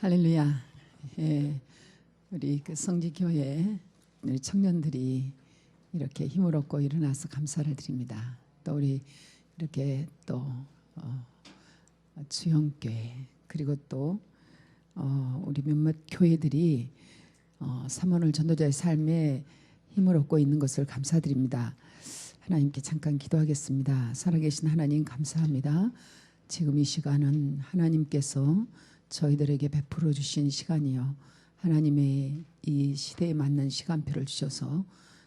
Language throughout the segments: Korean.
할렐루야. 예, 우리 그 성지교회 우리 청년들이 이렇게 힘을 얻고 일어나서 감사를 드립니다. 또 우리 이렇게 또 주영교회 그리고 또 우리 몇몇 교회들이 삼원을 전도자의 삶에 힘을 얻고 있는 것을 감사드립니다. 하나님께 잠깐 기도하겠습니다. 살아계신 하나님 감사합니다. 지금 이 시간은 하나님께서 저희들에게 베풀어 주신 시간이요, 하나님의 이 시대에 맞는 시간표를 주셔서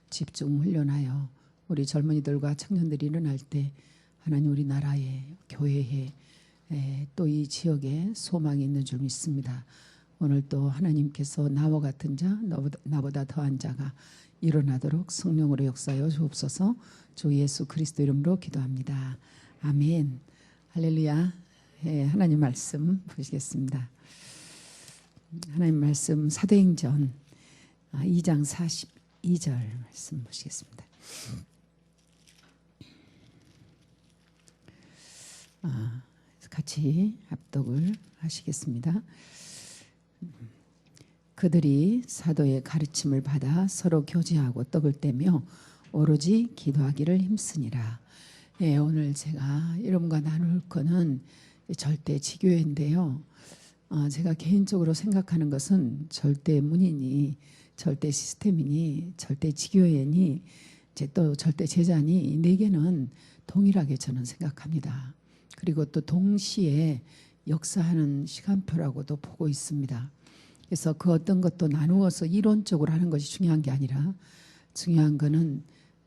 집중 훈련하여 우리 젊은이들과 청년들이 일어날 때 하나님 우리나라에 교회에 또 이 지역에 소망이 있는 줄 믿습니다. 오늘 또 하나님께서 나와 같은 자, 나보다 더한 자가 일어나도록 성령으로 역사하여 주옵소서. 주 예수 그리스도 이름으로 기도합니다. 아멘. 할렐루야. 하나님 말씀 보시겠습니다. 하나님 말씀 사도행전 2장 42절 말씀 보시겠습니다. 같이 합독을 하시겠습니다. 그들이 사도의 가르침을 받아 서로 교제하고 떡을 떼며 오로지 기도하기를 힘쓰니라. 오늘 제가 여러분과 나눌 거는 절대 지교회인데요. 제가 개인적으로 생각하는 것은 절대 문이니 절대 시스템이니 절대 지교회니 이제 또 절대 제자니 네 개는 동일하게 저는 생각합니다. 그리고 또 동시에 역사하는 시간표라고도 보고 있습니다. 그래서 그 어떤 것도 나누어서 이론적으로 하는 것이 중요한 게 아니라 중요한 거는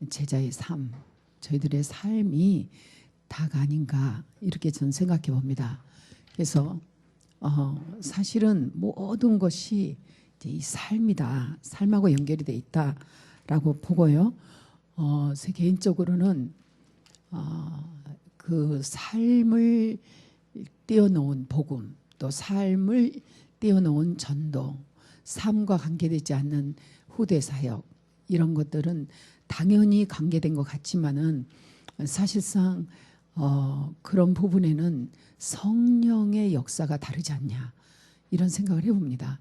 제자의 삶, 저희들의 삶이 다가 아닌가 이렇게 저는 생각해 봅니다. 그래서 사실은 모든 것이 이제 이 삶이다, 삶하고 연결이 돼 있다라고 보고요. 제 개인적으로는 그 삶을 띄워놓은 복음, 또 삶을 띄워놓은 전도, 삶과 관계되지 않는 후대 사역, 이런 것들은 당연히 관계된 것 같지만은 사실상 그런 부분에는 성령의 역사가 다르지 않냐 이런 생각을 해봅니다.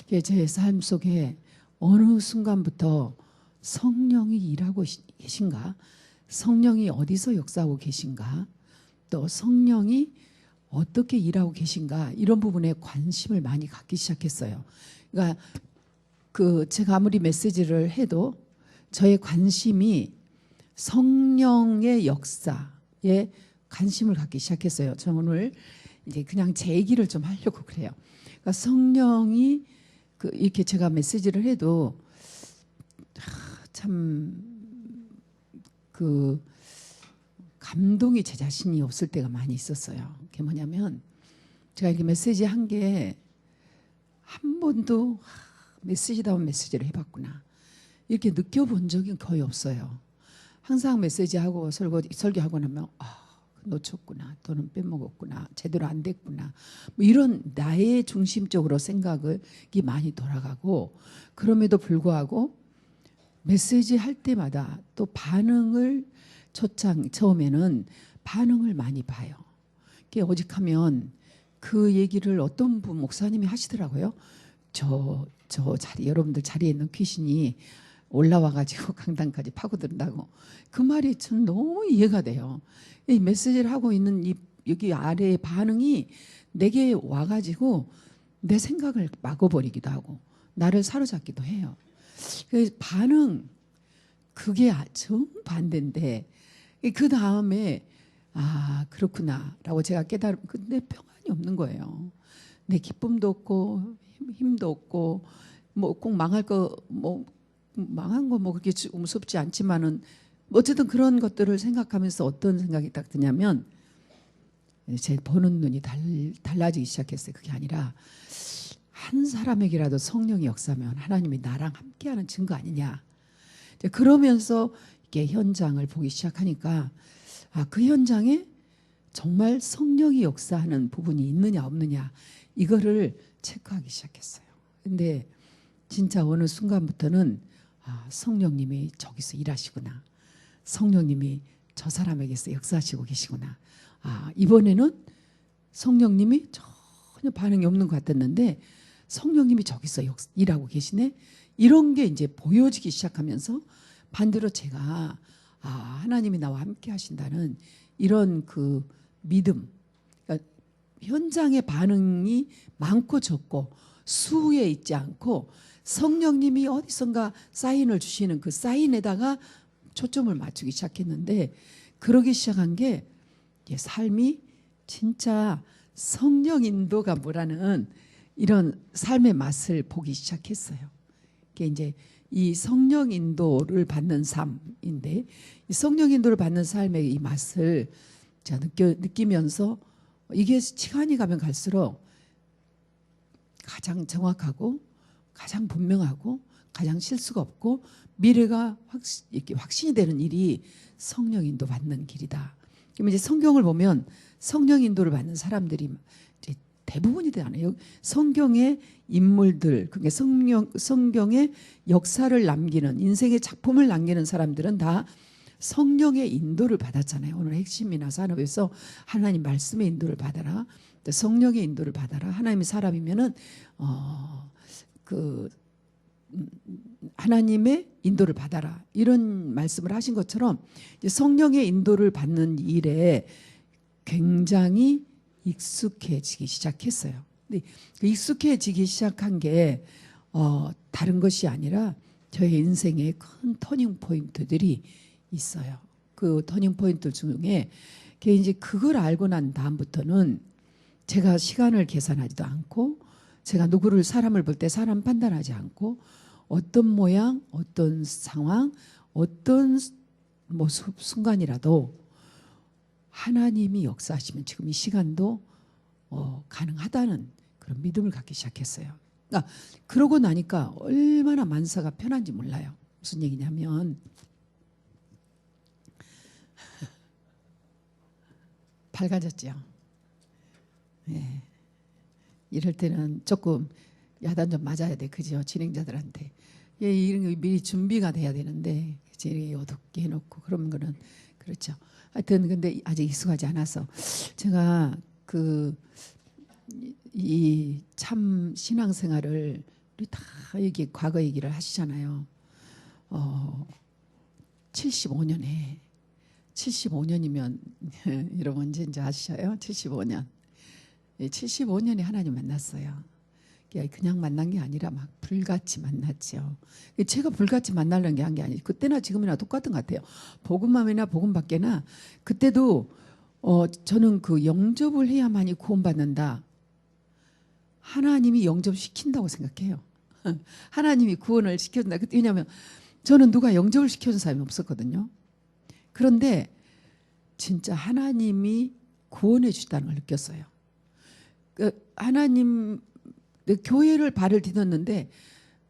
제 삶 속에 어느 순간부터 성령이 일하고 계신가, 성령이 어디서 역사하고 계신가, 또 성령이 어떻게 일하고 계신가, 이런 부분에 관심을 많이 갖기 시작했어요. 그러니까 제가 아무리 메시지를 해도 저의 관심이 성령의 역사에 관심을 갖기 시작했어요. 저 오늘 이제 그냥 제 얘기를 좀 하려고 그래요. 그러니까 성령이 이렇게 제가 메시지를 해도 참 감동이 제 자신이 없을 때가 많이 있었어요. 그게 뭐냐면 제가 이렇게 메시지 한 게 한 번도 메시지다운 메시지를 해봤구나 이렇게 느껴본 적이 거의 없어요. 항상 메시지하고 설교하고 나면 놓쳤구나, 또는 빼먹었구나, 제대로 안 됐구나, 뭐 이런 나의 중심적으로 생각이 많이 돌아가고, 그럼에도 불구하고 메시지 할 때마다 또 반응을 처음에는 반응을 많이 봐요. 그게 오직하면 그 얘기를 어떤 분 목사님이 하시더라고요. 저 자리, 여러분들 자리에 있는 귀신이 올라와가지고 강당까지 파고든다고. 그 말이 전 너무 이해가 돼요. 이 메시지를 하고 있는 여기 아래의 반응이 내게 와가지고 내 생각을 막아버리기도 하고 나를 사로잡기도 해요. 그 반응, 그게 정반대인데 그 다음에 그렇구나 라고 제가 깨달으면 근데 평안이 없는 거예요. 내 기쁨도 없고 힘도 없고 뭐 꼭 망할 거 망한 거 그렇게 무섭지 않지만은 어쨌든 그런 것들을 생각하면서 어떤 생각이 딱 드냐면 제 보는 눈이 달라지기 시작했어요. 그게 아니라 한 사람에게라도 성령이 역사하면 하나님이 나랑 함께하는 증거 아니냐. 그러면서 이렇게 현장을 보기 시작하니까 그 현장에 정말 성령이 역사하는 부분이 있느냐 없느냐 이거를 체크하기 시작했어요. 근데 진짜 어느 순간부터는 성령님이 저기서 일하시구나, 성령님이 저 사람에게서 역사하시고 계시구나, 이번에는 성령님이 저 전혀 반응이 없는 것 같았는데 성령님이 저기서 일하고 계시네. 이런 게 이제 보여지기 시작하면서 반대로 제가 하나님이 나와 함께 하신다는 이런 그 믿음, 그러니까 현장의 반응이 많고 적고 수에 있지 않고 성령님이 어디선가 사인을 주시는 그 사인에다가 초점을 맞추기 시작했는데, 그러기 시작한 게 삶이 진짜 성령 인도가 뭐라는 이런 삶의 맛을 보기 시작했어요. 그게 이제 이 성령 인도를 받는 삶인데, 이 성령 인도를 받는 삶의 이 맛을 제가 느끼면서 이게 시간이 가면 갈수록 가장 정확하고 가장 분명하고 가장 실수가 없고 미래가 이렇게 확신이 되는 일이 성령 인도 받는 길이다. 그러면 이제 성경을 보면 성령 인도를 받는 사람들이 이제 대부분이 않아요. 성경의 인물들, 그게 성경의 역사를 남기는, 인생의 작품을 남기는 사람들은 다 성령의 인도를 받았잖아요. 오늘 핵심이나 산업에서 하나님 말씀의 인도를 받아라, 성령의 인도를 받아라. 하나님의 사람이면은 하나님의 인도를 받아라, 이런 말씀을 하신 것처럼 성령의 인도를 받는 일에 굉장히 익숙해지기 시작했어요. 근데 그 익숙해지기 시작한 게 다른 것이 아니라 저의 인생의 큰 터닝 포인트들이 있어요. 그 터닝 포인트 중에 이제 그걸 알고 난 다음부터는 제가 시간을 계산하지도 않고, 제가 누구를, 사람을 볼 때 사람 판단하지 않고, 어떤 모양, 어떤 상황, 어떤 모습, 순간이라도 하나님이 역사하시면 지금 이 시간도 가능하다는 그런 믿음을 갖기 시작했어요. 그러니까 그러고 나니까 얼마나 만사가 편한지 몰라요. 무슨 얘기냐면 밝아졌죠. 네. 이럴 때는 조금 야단 좀 맞아야 돼, 그죠? 진행자들한테. 이런 거 미리 준비가 돼야 되는데 이렇게 어둡게 해놓고 그런 거는 그렇죠. 하여튼 근데 아직 익숙하지 않아서 제가 이 참 신앙생활을 우리 다 얘기, 과거 얘기를 하시잖아요. 75년이면 여러분 언제인지 아시죠? 75년. 75년에 하나님 만났어요. 그냥 만난 게 아니라 막 불같이 만났죠. 제가 불같이 만나려는 게 한 게 아니에요. 그때나 지금이나 똑같은 것 같아요. 복음함이나 복음밖에나 그때도 저는 그 영접을 해야만이 구원받는다, 하나님이 영접시킨다고 생각해요. 하나님이 구원을 시켜준다. 왜냐하면 저는 누가 영접을 시켜준 사람이 없었거든요. 그런데 진짜 하나님이 구원해 주시다는 걸 느꼈어요. 하나님, 교회를 발을 디뎠는데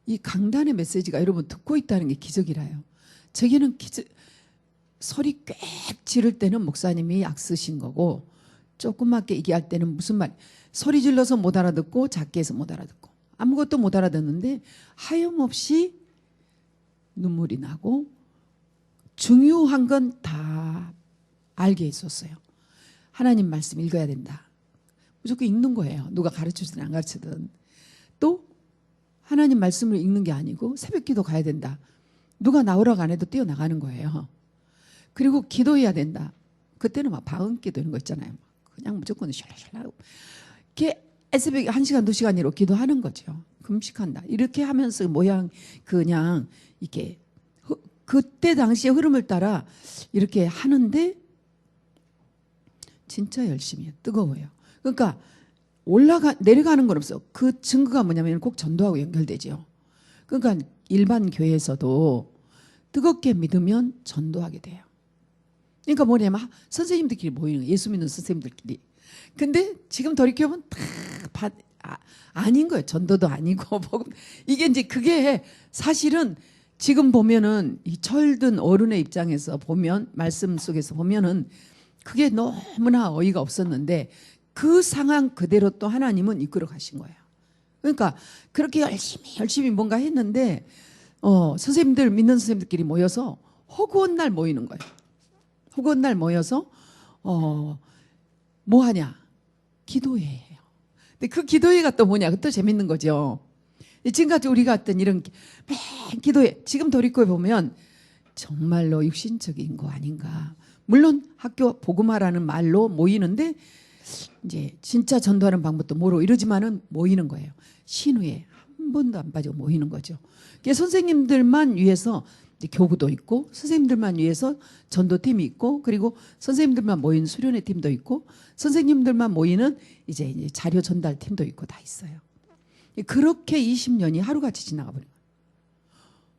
이 강단의 메시지가 여러분 듣고 있다는 게 기적이라요. 저기는 소리 꽥 지를 때는 목사님이 악쓰신 거고, 조그맣게 얘기할 때는 무슨 말, 소리 질러서 못 알아듣고 작게 해서 못 알아듣고 아무것도 못 알아듣는데 하염없이 눈물이 나고 중요한 건 다 알게 했었어요. 하나님 말씀 읽어야 된다. 무조건 읽는 거예요. 누가 가르쳐주든 안 가르쳐든. 또 하나님 말씀을 읽는 게 아니고 새벽기도 가야 된다. 누가 나오라고 안 해도 뛰어나가는 거예요. 그리고 기도해야 된다. 그때는 막 방언기도 이런 거 있잖아요. 그냥 무조건 샬라샬라 이렇게 새벽에 1시간 2시간으로 기도하는 거죠. 금식한다. 이렇게 하면서 모양 그냥 이렇게 그때 당시의 흐름을 따라 이렇게 하는데 진짜 열심히 해요. 뜨거워요. 그러니까 내려가는 건 없어. 그 증거가 뭐냐면 꼭 전도하고 연결되죠. 그러니까 일반 교회에서도 뜨겁게 믿으면 전도하게 돼요. 그러니까 뭐냐면 선생님들끼리 모이는 거예요. 예수 믿는 선생님들끼리. 근데 지금 돌이켜보면 다 아닌 거예요. 전도도 아니고 이게 이제 그게 사실은 지금 보면은 이 철든 어른의 입장에서 보면, 말씀 속에서 보면은 그게 너무나 어이가 없었는데 그 상황 그대로 또 하나님은 이끌어 가신 거예요. 그러니까 그렇게 열심히 뭔가 했는데 선생님들, 믿는 선생님들끼리 모여서 허구한 날 모이는 거예요. 허구한 날 모여서 뭐 하냐? 기도해요. 근데 그 기도회가 또 뭐냐? 또 재밌는 거죠. 지금까지 우리가 했던 이런 맨 기도회, 지금 돌이켜 보면 정말로 육신적인 거 아닌가. 물론 학교 복음화라는 말로 모이는데 이제 진짜 전도하는 방법도 모르고 이러지만은 모이는 거예요. 신후에 한 번도 안 빠지고 모이는 거죠. 선생님들만 위해서 교구도 있고, 선생님들만 위해서 전도팀이 있고, 그리고 선생님들만 모이는 수련회 팀도 있고, 선생님들만 모이는 이제 자료 전달 팀도 있고 다 있어요. 그렇게 20년이 하루같이 지나가 버린 거예요.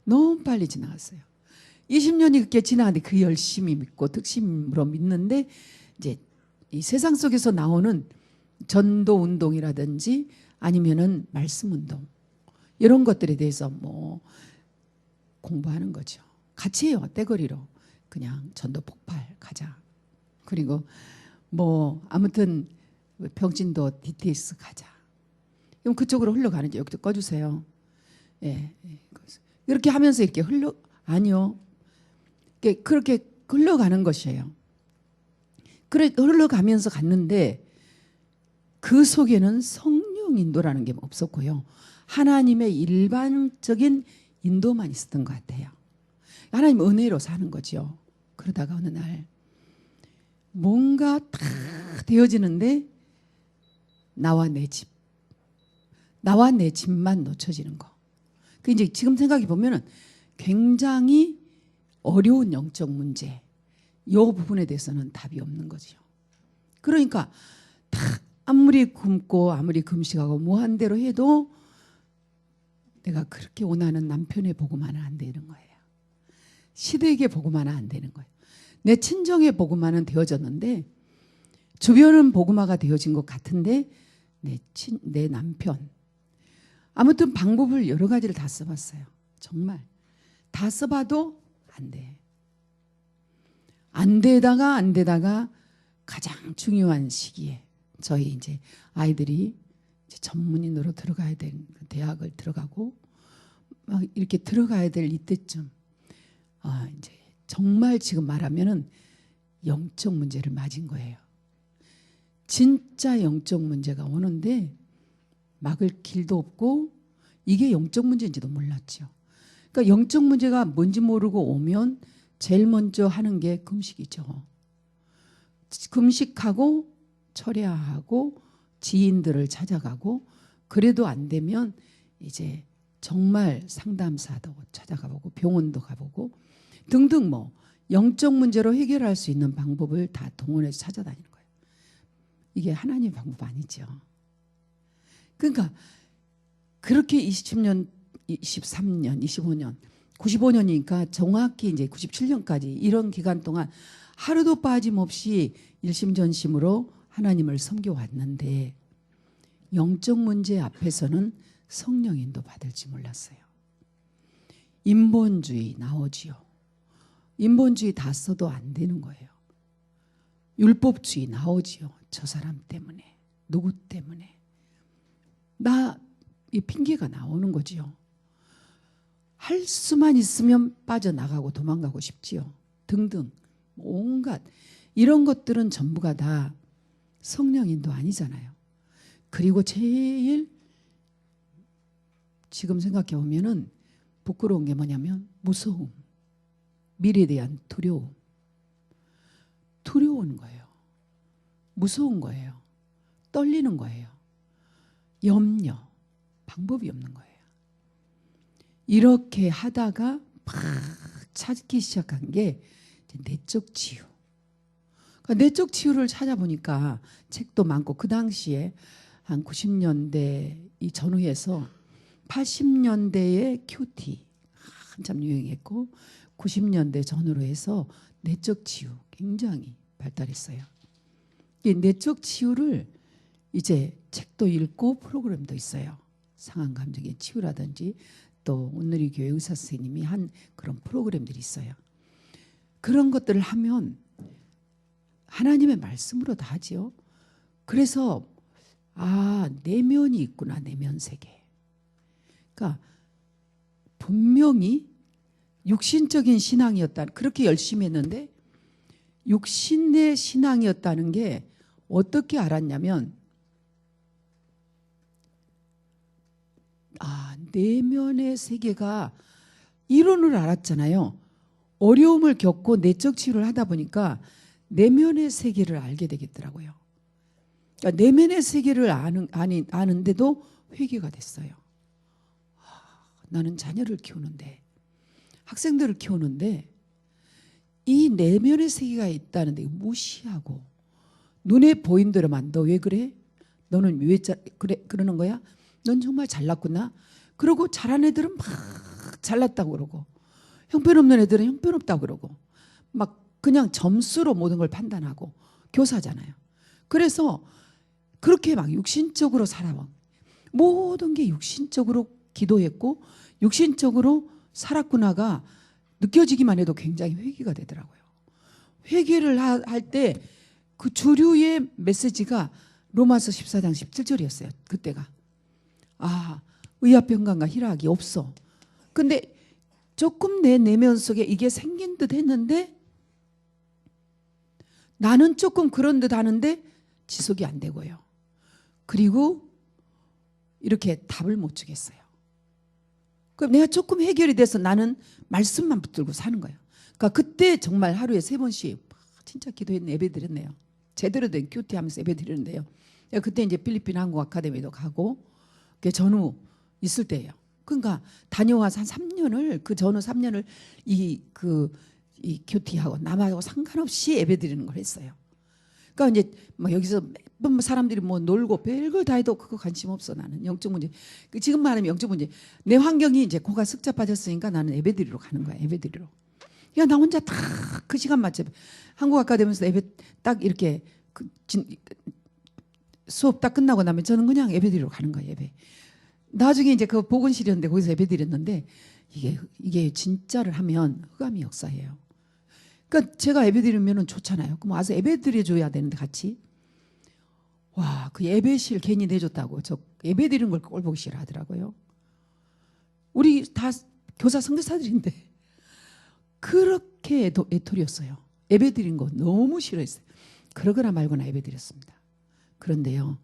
너무 빨리 지나갔어요. 20년이 그렇게 지나갔는데 그 열심히 믿고 특심으로 믿는데 이제 이 세상 속에서 나오는 전도 운동이라든지 아니면은 말씀 운동 이런 것들에 대해서 뭐 공부하는 거죠. 같이 해요. 떼거리로 그냥 전도 폭발 가자. 그리고 뭐 아무튼 병진도 DTS 가자. 그럼 그쪽으로 흘러가는지 여기도 꺼주세요. 예, 이렇게 하면서 이렇게 아니요. 그렇게 흘러가는 것이에요. 그래 흘러가면서 갔는데 그 속에는 성령 인도라는 게 없었고요. 하나님의 일반적인 인도만 있었던 것 같아요. 하나님 은혜로 사는 거죠. 그러다가 어느 날 뭔가 다 되어지는데 나와 내 집만 놓쳐지는 거. 그 이제 지금 생각해 보면은 굉장히 어려운 영적 문제, 이 부분에 대해서는 답이 없는 거죠. 그러니까 다 아무리 굶고 아무리 금식하고 무한대로 해도 내가 그렇게 원하는 남편의 복음화는 안 되는 거예요. 시댁의 복음화는 안 되는 거예요. 내 친정의 복음화는 되어졌는데 주변은 복음화가 되어진 것 같은데 내 남편 아무튼 방법을 여러 가지를 다 써봤어요. 정말 다 써봐도 안 돼. 안 되다가 가장 중요한 시기에 저희 이제 아이들이 이제 전문인으로 들어가야 된 대학을 들어가고 막 이렇게 들어가야 될 이때쯤 이제 정말 지금 말하면은 영적 문제를 맞은 거예요. 진짜 영적 문제가 오는데 막을 길도 없고 이게 영적 문제인지도 몰랐죠. 그러니까 영적 문제가 뭔지 모르고 오면 제일 먼저 하는 게 금식이죠. 금식하고 철야하고 지인들을 찾아가고 그래도 안 되면 이제 정말 상담사도 찾아가보고 병원도 가보고 등등 뭐 영적 문제로 해결할 수 있는 방법을 다 동원해서 찾아다니는 거예요. 이게 하나님의 방법 아니죠. 그러니까 그렇게 20년, 23년, 25년, 95년이니까 정확히 이제 97년까지 이런 기간 동안 하루도 빠짐없이 일심전심으로 하나님을 섬겨왔는데 영적 문제 앞에서는 성령인도 받을지 몰랐어요. 인본주의 나오지요. 인본주의 다 써도 안 되는 거예요. 율법주의 나오지요. 저 사람 때문에, 누구 때문에. 이 핑계가 나오는 거지요. 할 수만 있으면 빠져나가고 도망가고 싶지요. 등등 온갖 이런 것들은 전부가 다 성령인도 아니잖아요. 그리고 제일 지금 생각해 보면은 부끄러운 게 뭐냐면 무서움, 미래에 대한 두려운 거예요. 무서운 거예요. 떨리는 거예요. 염려, 방법이 없는 거예요. 이렇게 하다가 막 찾기 시작한 게 내적 치유. 그러니까 내적 치유를 찾아보니까 책도 많고 그 당시에 한 90년대 이 전후에서 80년대에 큐티 한참 유행했고 90년대 전후로 해서 내적 치유 굉장히 발달했어요. 이 내적 치유를 이제 책도 읽고 프로그램도 있어요. 상한 감정의 치유라든지 또 온누리 교회 의사 선생님이 한 그런 프로그램들이 있어요. 그런 것들을 하면 하나님의 말씀으로 다 하지요. 그래서 내면이 있구나. 내면 세계. 그러니까 분명히 육신적인 신앙이었다. 그렇게 열심히 했는데 육신의 신앙이었다는 게 어떻게 알았냐면 내면의 세계가 이론을 알았잖아요. 어려움을 겪고 내적 치유를 하다 보니까 내면의 세계를 알게 되겠더라고요. 그러니까 내면의 세계를 아는데도 회개가 됐어요. 나는 자녀를 키우는데, 학생들을 키우는데 이 내면의 세계가 있다는데 무시하고 눈에 보인 대로만 너 왜 그래? 너는 왜 그래? 그러는 거야? 넌 정말 잘났구나. 그러고 잘한 애들은 막 잘났다고 그러고 형편없는 애들은 형편없다고 그러고 막 그냥 점수로 모든 걸 판단하고 교사잖아요. 그래서 그렇게 막 육신적으로 살아와. 모든 게 육신적으로 기도했고 육신적으로 살았구나가 느껴지기만 해도 굉장히 회개가 되더라고요. 회개를 할 때 그 주류의 메시지가 로마서 14장 17절이었어요. 그때가. 의아평강과 희락이 없어. 근데 조금 내 내면 속에 이게 생긴 듯 했는데 나는 조금 그런 듯 하는데 지속이 안 되고요. 그리고 이렇게 답을 못 주겠어요. 그럼 내가 조금 해결이 돼서 나는 말씀만 붙들고 사는 거예요. 그러니까 그때 정말 하루에 3번씩 진짜 기도했네, 예배 드렸네요. 제대로 된 큐티 하면서 예배 드렸는데요. 그때 이제 필리핀 한국 아카데미도 가고 전후 있을 때예요. 그러니까 다녀와서 한 3년을 그 전후 3년을 이 큐티하고 남하고 상관없이 예배 드리는 걸 했어요. 그러니까 이제 뭐 여기서 매번 사람들이 뭐 놀고 별걸 다 해도 그거 관심 없어. 나는 영적 문제. 지금 말하면 영적 문제. 내 환경이 이제 코가 쓱자 빠졌으니까 나는 예배 드리러 가는 거야. 예배 드리러. 그러니까 나 혼자 딱 그 시간 맞춰 한국 아카데미에서 예배 딱 이렇게 수업 딱 끝나고 나면 저는 그냥 예배 드리러 가는 거야. 예배. 나중에 이제 그 보건실이었는데 거기서 예배 드렸는데 이게 진짜를 하면 흑암이 역사예요. 그러니까 제가 예배 드리면은 좋잖아요. 그럼 와서 예배 드려줘야 되는데 같이. 와, 그 예배실 괜히 내줬다고 저 예배 드리는 걸 꼴 보기 싫어하더라고요. 우리 다 교사 선교사들인데 그렇게 애톨이었어요. 예배 드린 거 너무 싫어했어요. 그러거나 말거나 예배 드렸습니다. 그런데요,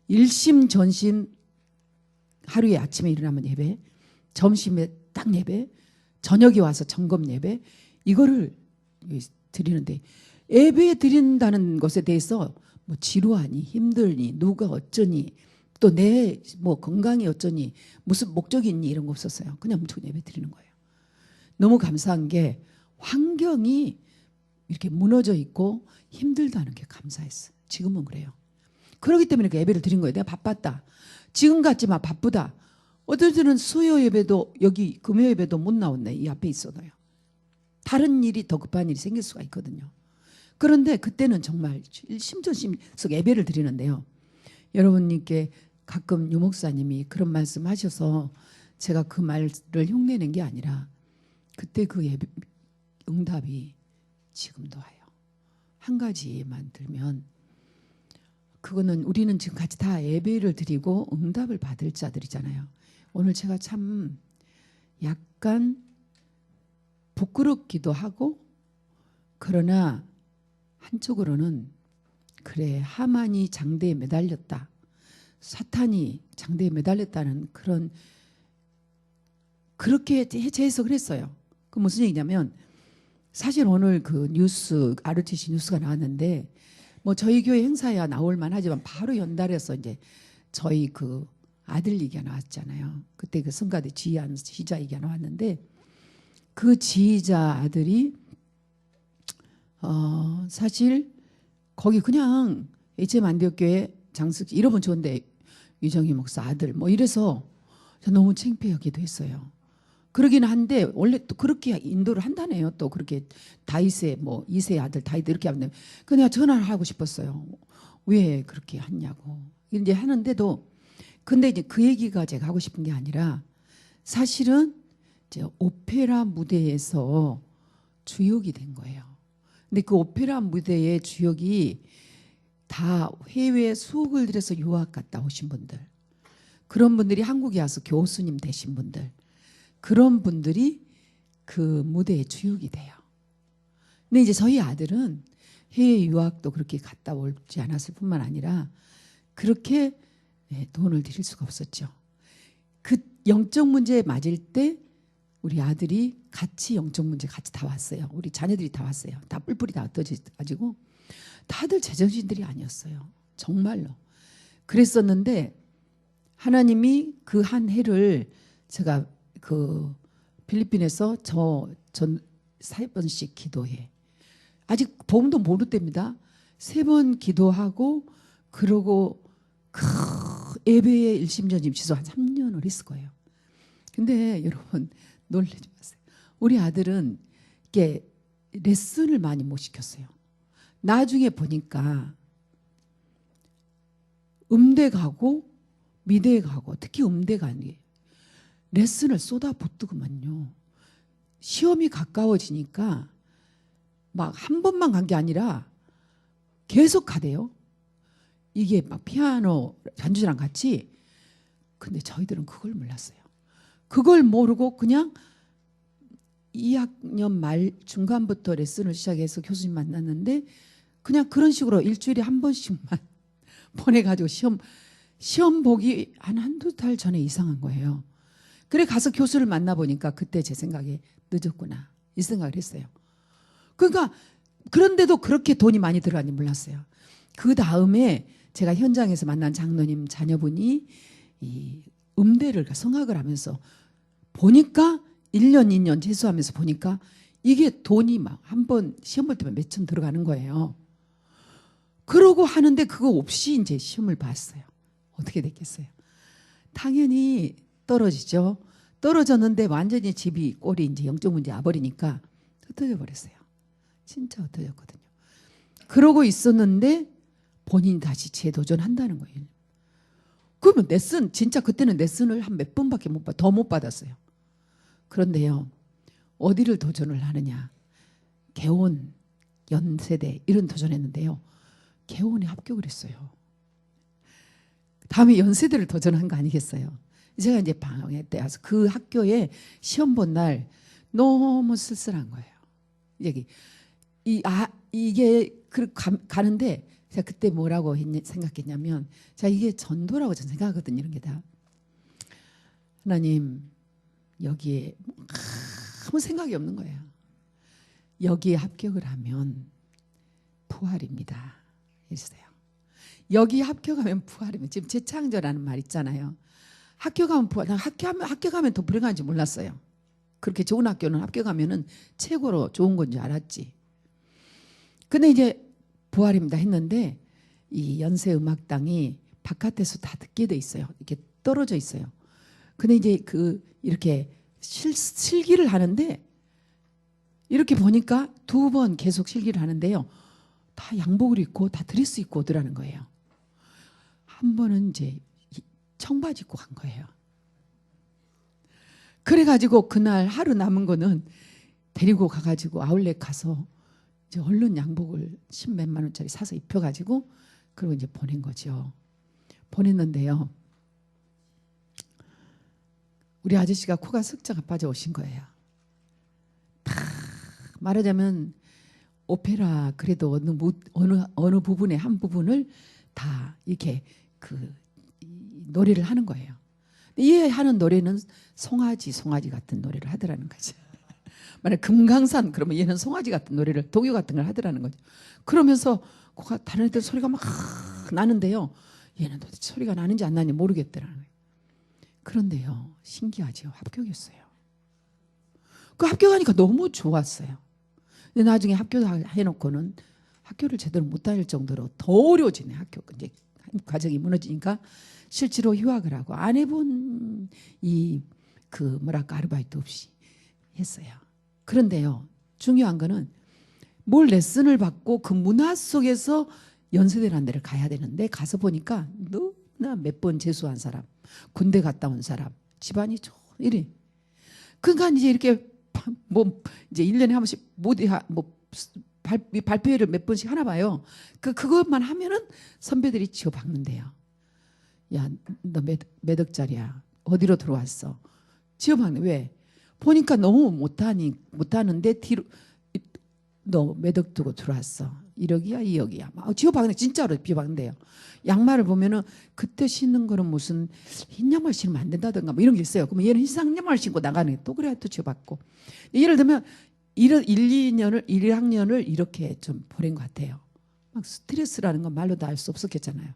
일심 전심 하루에 아침에 일어나면 예배, 점심에 딱 예배, 저녁에 와서 점검 예배, 이거를 드리는데 예배 드린다는 것에 대해서 뭐 지루하니 힘들니 누가 어쩌니 또 내 뭐 건강이 어쩌니 무슨 목적이 있니 이런 거 없었어요. 그냥 무조건 예배 드리는 거예요. 너무 감사한 게 환경이 이렇게 무너져 있고 힘들다는 게 감사했어요. 지금은 그래요. 그렇기 때문에 그 예배를 드린 거예요. 내가 바빴다. 지금 같지만 바쁘다. 어떨 때는 수요 예배도 여기 금요 예배도 못 나왔네. 이 앞에 있어도요. 다른 일이 더 급한 일이 생길 수가 있거든요. 그런데 그때는 정말 심전심 속 예배를 드리는데요. 여러분님께 가끔 유 목사님이 그런 말씀 하셔서 제가 그 말을 흉내낸 게 아니라 그때 그 예배 응답이 지금도 와요. 한 가지만 들면 그거는 우리는 지금 같이 다 예배를 드리고 응답을 받을 자들이잖아요. 오늘 제가 참 약간 부끄럽기도 하고 그러나 한쪽으로는 그래 하만이 장대에 매달렸다. 사탄이 장대에 매달렸다는 그렇게 재해석을 했어요. 그 무슨 얘기냐면 사실 오늘 그 뉴스 RTC 뉴스가 나왔는데 뭐 저희 교회 행사야 나올 만하지만 바로 연달아서 이제 저희 그 아들 얘기가 나왔잖아요. 그때 그 성가대 지휘자 얘기가 나왔는데 그 지휘자 아들이 사실 거기 그냥 HM 안디옥교회 장숙 이러면 좋은데 유정희 목사 아들 뭐 이래서 너무 창피하기도 했어요. 그러긴 한데 원래 또 그렇게 인도를 한다네요. 또 그렇게 다윗의 뭐 2세 아들 다윗 이렇게 하면 그 내가 전화를 하고 싶었어요. 왜 그렇게 했냐고. 이제 하는데도 근데 이제 그 얘기가 제가 하고 싶은 게 아니라 사실은 이제 오페라 무대에서 주역이 된 거예요. 근데 그 오페라 무대의 주역이 다 해외에 수억을 들여서 유학 갔다 오신 분들, 그런 분들이 한국에 와서 교수님 되신 분들, 그런 분들이 그 무대의 주역이 돼요. 근데 이제 저희 아들은 해외 유학도 그렇게 갔다 오지 않았을 뿐만 아니라 그렇게 돈을 드릴 수가 없었죠. 영적 문제 맞을 때 우리 아들이 같이 영적 문제 같이 다 왔어요. 우리 자녀들이 다 왔어요. 다 뿔뿔이 다 흩어져가지고 다들 제정신들이 아니었어요. 정말로. 그랬었는데 하나님이 그 한 해를 제가 그 필리핀에서 전 3번씩 기도해. 아직 복음도 모를 때입니다. 3번 기도하고 그러고 예배에 일심전심 지수 한 3년을 했을 거예요. 근데 여러분 놀라지 마세요. 우리 아들은 이게 레슨을 많이 못 시켰어요. 나중에 보니까 음대 가고 미대 가고 특히 음대 가니 레슨을 쏟아붓더구만요. 시험이 가까워지니까 막 한 번만 간 게 아니라 계속 가대요. 이게 막 피아노 반주랑 같이. 근데 저희들은 그걸 몰랐어요. 그걸 모르고 그냥 2학년 말 중간부터 레슨을 시작해서 교수님 만났는데 그냥 그런 식으로 일주일에 한 번씩만 보내가지고 시험 보기 한두 달 전에 이상한 거예요. 그래 가서 교수를 만나보니까 그때 제 생각에 늦었구나 이 생각을 했어요. 그러니까 그런데도 그렇게 돈이 많이 들어가는지 몰랐어요. 그 다음에 제가 현장에서 만난 장로님 자녀분이 이 음대를 성악을 하면서 보니까 1년 2년 재수하면서 보니까 이게 돈이 막 한 번 시험 볼 때만 몇천 들어가는 거예요. 그러고 하는데 그거 없이 이제 시험을 봤어요. 어떻게 됐겠어요? 당연히 떨어지죠. 떨어졌는데 완전히 집이 꼴이 이제 영적 문제 와버리니까 흩어져 버렸어요. 진짜 흩어졌거든요. 그러고 있었는데 본인이 다시 재도전한다는 거예요. 그러면 레슨 진짜 그때는 레슨을 한 몇 번밖에 더 못 받았어요. 그런데요. 어디를 도전을 하느냐. 개원, 연세대 이런 도전했는데요. 개원에 합격을 했어요. 다음에 연세대를 도전한 거 아니겠어요. 제가 이제 방학에 때 와서 그 학교에 시험 본 날 너무 쓸쓸한 거예요. 이게 가는데 제가 그때 뭐라고 생각했냐면 자 이게 전도라고 저는 생각하거든요. 이런 게 다. 하나님 여기에 아무 생각이 없는 거예요. 여기에 합격을 하면 부활입니다. 이랬어요. 여기 합격하면 부활이면 지금 재창조라는 말 있잖아요. 합격하면 부활. 합격하면 더 불행한지 몰랐어요. 그렇게 좋은 학교는 합격하면은 최고로 좋은 건 줄 알았지. 근데 이제 부활입니다 했는데 이 연세음악당이 바깥에서 다 듣게 돼 있어요. 이렇게 떨어져 있어요. 근데 이제 이렇게 실기를 하는데 이렇게 보니까 2번 계속 실기를 하는데요. 다 양복을 입고 다 드레스 입고 오더라는 거예요. 한 번은 이제 청바지 입고 간 거예요. 그래가지고 그날 하루 남은 거는 데리고 가가지고 아울렛 가서 이제 얼른 양복을 10몇만 원짜리 사서 입혀가지고 그리고 이제 보낸 거죠. 보냈는데요. 우리 아저씨가 코가 석자가 빠져오신 거예요. 다 말하자면 오페라 그래도 어느 부분의 한 부분을 다 이렇게 노래를 하는 거예요. 얘 하는 노래는 송아지 같은 노래를 하더라는 거죠. 만약 금강산 그러면 얘는 송아지 같은 노래를 동요 같은 걸 하더라는 거죠. 그러면서 코가 다른 애들 소리가 막 나는데요. 얘는 도대체 소리가 나는지 안 나는지 모르겠더라는 거예요. 그런데요. 신기하죠. 합격했어요. 그 합격하니까 너무 좋았어요. 근데 나중에 합격해놓고는 학교를 제대로 못 다닐 정도로 더 어려워지네. 학교 이제 과정이 무너지니까 실제로 휴학을 하고 안 해본 뭐랄까 아르바이트 없이 했어요. 그런데요. 중요한 거는 뭘 레슨을 받고 그 문화 속에서 연세대라는 데를 가야 되는데 가서 보니까 너무나 몇 번 재수한 사람, 군대 갔다 온 사람, 집안이 이래. 그러니까 이제 이렇게 이제 1년에 한 번씩 발표회를 몇 번씩 하나 봐요. 그것만 하면은 선배들이 지어박는데요. 야, 너 몇 억짜리야? 어디로 들어왔어? 지어박네. 왜? 보니까 너무 못하는데 뒤로 너 몇 억 두고 들어왔어. 1억이야 2억이야 막 지어박는데 진짜로 지어박는데요. 양말을 보면은 그때 신는 거는 무슨 흰 양말 신으면 안 된다든가 뭐 이런 게 있어요. 그러면 얘는 흰 양말 신고 나가는 게 또 그래야 또 지어박고. 예를 들면 1학년을 이렇게 좀 보낸 것 같아요. 막 스트레스라는 건 말로 다 알 수 없었겠잖아요.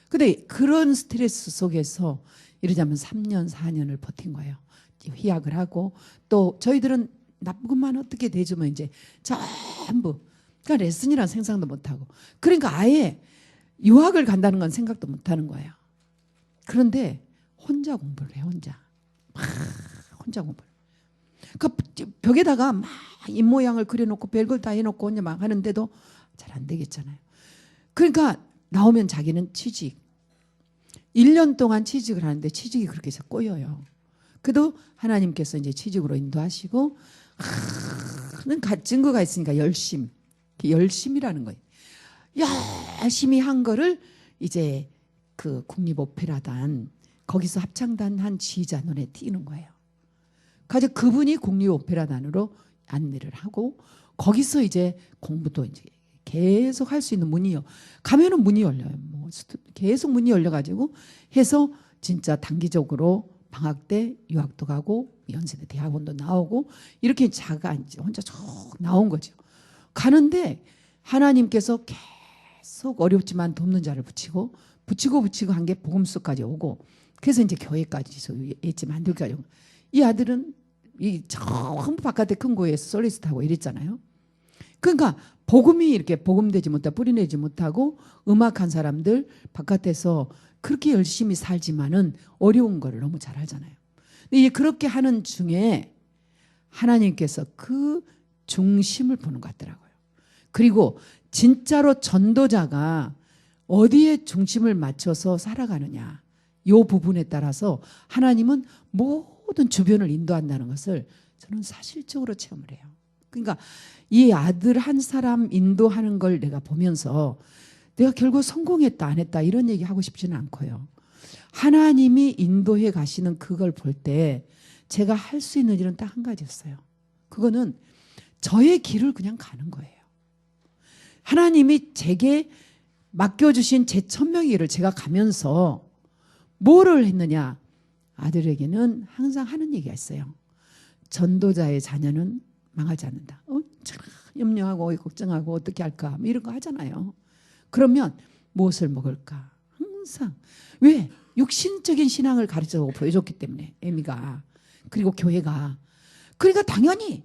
근데 그런 스트레스 속에서 이러자면 3년 4년을 버틴 거예요. 휴학을 하고 또 저희들은 나쁜 것만 어떻게 대주면 이제 전부 그러니까 레슨이란 생각도 못하고 그러니까 아예 유학을 간다는 건 생각도 못하는 거예요. 그런데 혼자 공부를 해 혼자 공부를. 그러니까 벽에다가 막 입모양을 그려놓고 별걸 다 해놓고 혼자 막 하는데도 잘 안 되겠잖아요. 그러니까 나오면 자기는 취직 1년 동안 취직을 하는데 취직이 그렇게 해서 꼬여요. 그래도 하나님께서 이제 취직으로 인도하시고 증거가 있으니까 열심이라는 거예요. 열심히 한 거를 이제 그 국립오페라단 거기서 합창단 한 지휘자 눈에 띄는 거예요. 그래서 그분이 국립오페라단으로 안내를 하고 거기서 이제 공부도 이제 계속 할 수 있는 문이 가면은 문이 열려요. 뭐 계속 문이 열려가지고 해서 진짜 단기적으로 방학 때 유학도 가고 연세대 대학원도 나오고 이렇게 자가 이제 혼자 쭉 나온 거죠. 가는데 하나님께서 계속 어렵지만 돕는 자를 붙이고 한 게 복음서까지 오고 그래서 이제 교회까지 엣지 만들까지 오고 이 아들은 이 전부 바깥에 큰 교회에서 솔리스트 하고 이랬잖아요. 그러니까 복음이 이렇게 복음되지 못하고 뿌리내지 못하고 음악한 사람들 바깥에서 그렇게 열심히 살지만은 어려운 거를 너무 잘 알잖아요. 근데 그렇게 하는 중에 하나님께서 그 중심을 보는 것 같더라고요. 그리고 진짜로 전도자가 어디에 중심을 맞춰서 살아가느냐 이 부분에 따라서 하나님은 모든 주변을 인도한다는 것을 저는 사실적으로 체험을 해요. 그러니까 이 아들 한 사람 인도하는 걸 내가 보면서 내가 결국 성공했다 안 했다 이런 얘기 하고 싶지는 않고요. 하나님이 인도해 가시는 그걸 볼 때 제가 할 수 있는 일은 딱 한 가지였어요. 그거는 저의 길을 그냥 가는 거예요. 하나님이 제게 맡겨주신 제 천명의 길을 제가 가면서 뭐를 했느냐. 아들에게는 항상 하는 얘기가 있어요. 전도자의 자녀는 망하지 않는다. 염려하고 걱정하고 어떻게 할까 뭐 이런 거 하잖아요. 그러면 무엇을 먹을까? 항상. 왜? 육신적인 신앙을 가르쳐 보여줬기 때문에 애미가 그리고 교회가 그러니까 당연히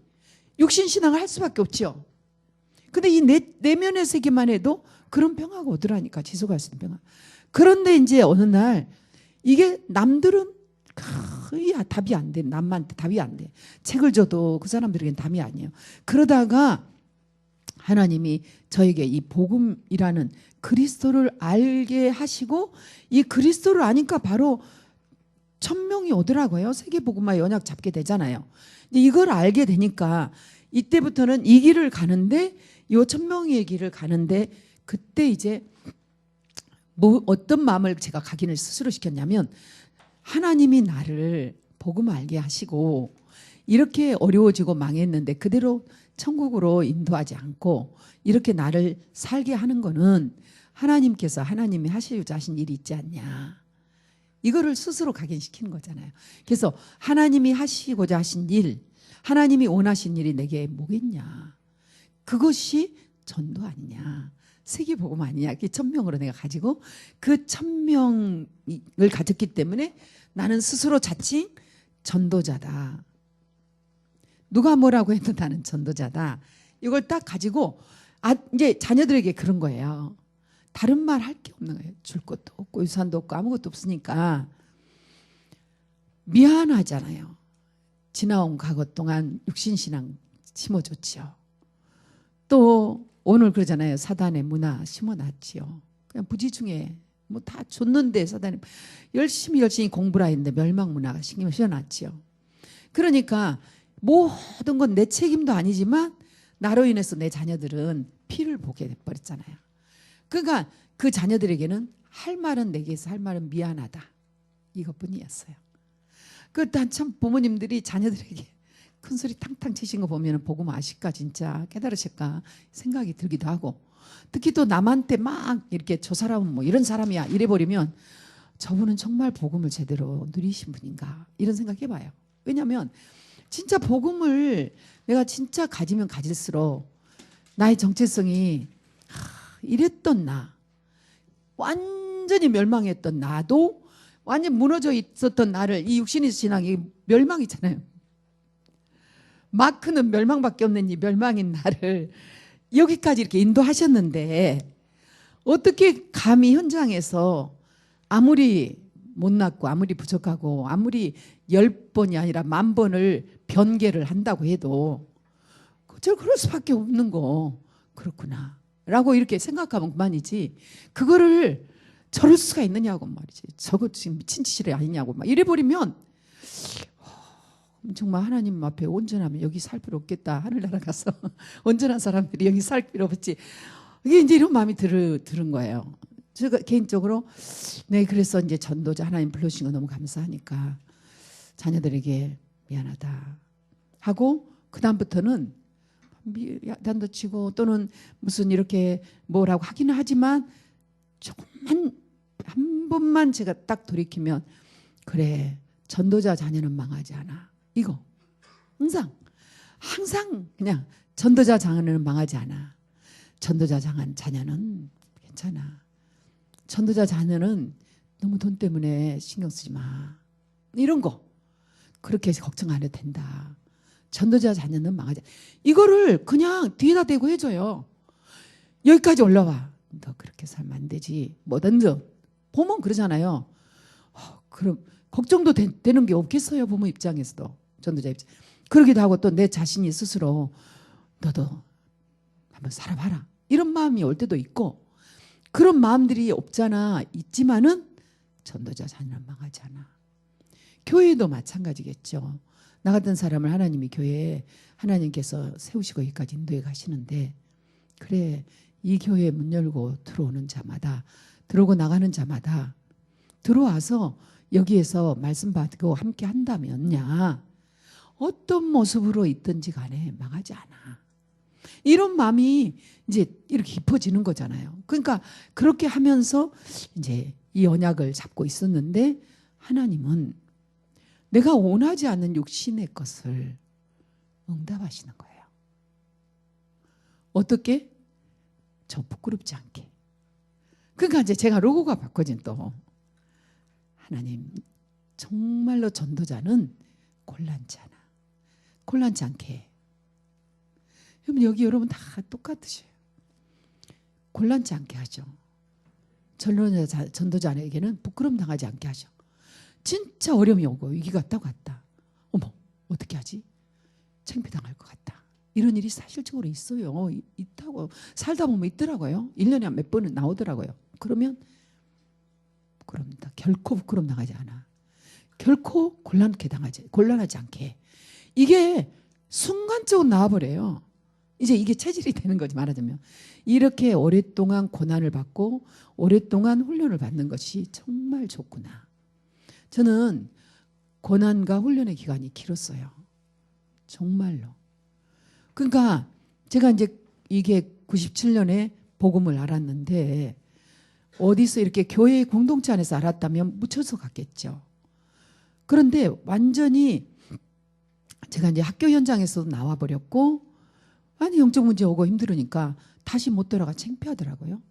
육신 신앙을 할 수밖에 없죠. 근데 이 내면의 세계만 해도 그런 평화가 오더라니까 지속할 수 있는 평화. 그런데 이제 어느 날 이게 남들은 거의 답이 안 돼. 남한테 답이 안 돼. 책을 줘도 그 사람들에게는 답이 아니에요. 그러다가 하나님이 저에게 이 복음이라는 그리스도를 알게 하시고 이 그리스도를 아니까 바로 천명이 오더라고요. 세계복음화 연약 잡게 되잖아요. 이걸 알게 되니까 이때부터는 이 길을 가는데 이 천명의 길을 가는데 그때 이제 뭐 어떤 마음을 제가 각인을 스스로 시켰냐면 하나님이 나를 복음 알게 하시고 이렇게 어려워지고 망했는데 그대로 천국으로 인도하지 않고 이렇게 나를 살게 하는 거는 하나님께서 하나님이 하시고자 하신 일이 있지 않냐. 이거를 스스로 각인시키는 거잖아요. 그래서 하나님이 하시고자 하신 일, 하나님이 원하신 일이 내게 뭐겠냐. 그것이 전도 아니냐. 세계복음 아니냐. 그 천명으로 내가 가지고 그 천명을 가졌기 때문에 나는 스스로 자칭 전도자다. 누가 뭐라고 해도 나는 전도자다. 이걸 딱 가지고 이제 자녀들에게 그런 거예요. 다른 말 할 게 없는 거예요. 줄 것도 없고 유산도 없고 아무것도 없으니까 미안하잖아요. 지나온 과거 동안 육신신앙 심어줬지요. 또 오늘 그러잖아요. 사단의 문화 심어놨지요. 그냥 부지중에 뭐 다 줬는데 사단이 열심히 공부를 했는데 멸망 문화가 심어놨지요. 그러니까 모든 건 내 책임도 아니지만 나로 인해서 내 자녀들은 피를 보게 돼버렸잖아요. 그러니까 그 자녀들에게는 할 말은 내게서 할 말은 미안하다. 이것뿐이었어요. 그때 한참 부모님들이 자녀들에게 큰 소리 탕탕 치신 거 보면 복음 아실까 진짜 깨달으실까 생각이 들기도 하고, 특히 또 남한테 막 이렇게 저 사람은 뭐 이런 사람이야 이래 버리면 저분은 정말 복음을 제대로 누리신 분인가 이런 생각 해봐요. 왜냐하면 진짜 복음을 내가 진짜 가지면 가질수록 나의 정체성이 이랬던 나, 완전히 멸망했던 나도, 완전 무너져 있었던 나를, 이 육신의 신앙이 멸망이잖아요. 마크는 멸망밖에 없는 이 멸망인 나를 여기까지 이렇게 인도하셨는데 어떻게 감히 현장에서 아무리 못났고 아무리 부족하고 아무리 10번이 아니라 10,000번을 변개를 한다고 해도 저 그럴 수밖에 없는 거 그렇구나 라고 이렇게 생각하면 그만이지, 그거를 저럴 수가 있느냐고 말이지, 저거 지금 미친 짓이 아니냐고 막 이래버리면 정말 하나님 앞에 온전하면 여기 살 필요 없겠다, 하늘나라 가서 온전한 사람들이 여기 살 필요 없지, 이게 이제 이런 마음이 들은 거예요. 제가 개인적으로 네, 그래서 이제 전도자 하나님 불러주신 거 너무 감사하니까 자녀들에게 미안하다 하고, 그 다음부터는 야단도 치고 또는 무슨 이렇게 뭐라고 하기는 하지만 조금만 한 번만 제가 딱 돌이키면 그래, 전도자 자녀는 망하지 않아, 이거 항상 그냥 전도자 자녀는 망하지 않아, 전도자 자녀는 괜찮아, 전도자 자녀는 너무 돈 때문에 신경 쓰지 마, 이런 거 그렇게 걱정 안 해도 된다, 전도자 자녀는 망하지, 이거를 그냥 뒤에다 대고 해줘요. 여기까지 올라와, 너 그렇게 살면 안 되지, 뭐든지 보면 그러잖아요. 그럼 걱정도 되는 게 없겠어요, 부모 입장에서도, 전도자 입장. 그러기도 하고 또 내 자신이 스스로 너도 한번 살아봐라 이런 마음이 올 때도 있고, 그런 마음들이 없잖아, 있지만은 전도자 자녀는 망하지 않아. 교회도 마찬가지겠죠. 나 같은 사람을 하나님이 교회에 하나님께서 세우시고 여기까지 인도해 가시는데, 그래, 이 교회에 문 열고 들어오는 자마다, 들어오고 나가는 자마다 들어와서 여기에서 말씀 받고 함께 한다면야 어떤 모습으로 있든지 간에 망하지 않아, 이런 마음이 이제 이렇게 깊어지는 거잖아요. 그러니까 그렇게 하면서 이제 이 언약을 잡고 있었는데, 하나님은 내가 원하지 않는 육신의 것을 응답하시는 거예요. 어떻게? 저 부끄럽지 않게. 그러니까 이제 제가 로고가 바꿔진, 또 하나님 정말로 전도자는 곤란치 않아, 곤란치 않게 해. 그럼 여기 여러분 다 똑같으셔요. 곤란치 않게 하죠. 전도자에게는 부끄럼 당하지 않게 하죠. 진짜 어려움이 오고 위기가 딱 왔다, 어머 어떻게 하지? 창피당할 것 같다, 이런 일이 사실적으로 있어요. 있다고 살다 보면 있더라고요. 1년에 한 몇 번은 나오더라고요. 그러면 부끄럽다, 결코 부끄럼 당하지 않아, 결코 곤란하지 않게, 이게 순간적으로 나와버려요. 이제 이게 체질이 되는 거지, 말하자면. 이렇게 오랫동안 고난을 받고 오랫동안 훈련을 받는 것이 정말 좋구나. 저는 고난과 훈련의 기간이 길었어요, 정말로. 그러니까 제가 이제 이게 97년에 복음을 알았는데, 어디서 이렇게 교회 공동체 안에서 알았다면 묻혀서 갔겠죠. 그런데 완전히 제가 이제 학교 현장에서도 나와버렸고, 아니 영적 문제 오고 힘들으니까 다시 못 돌아가 창피하더라고요.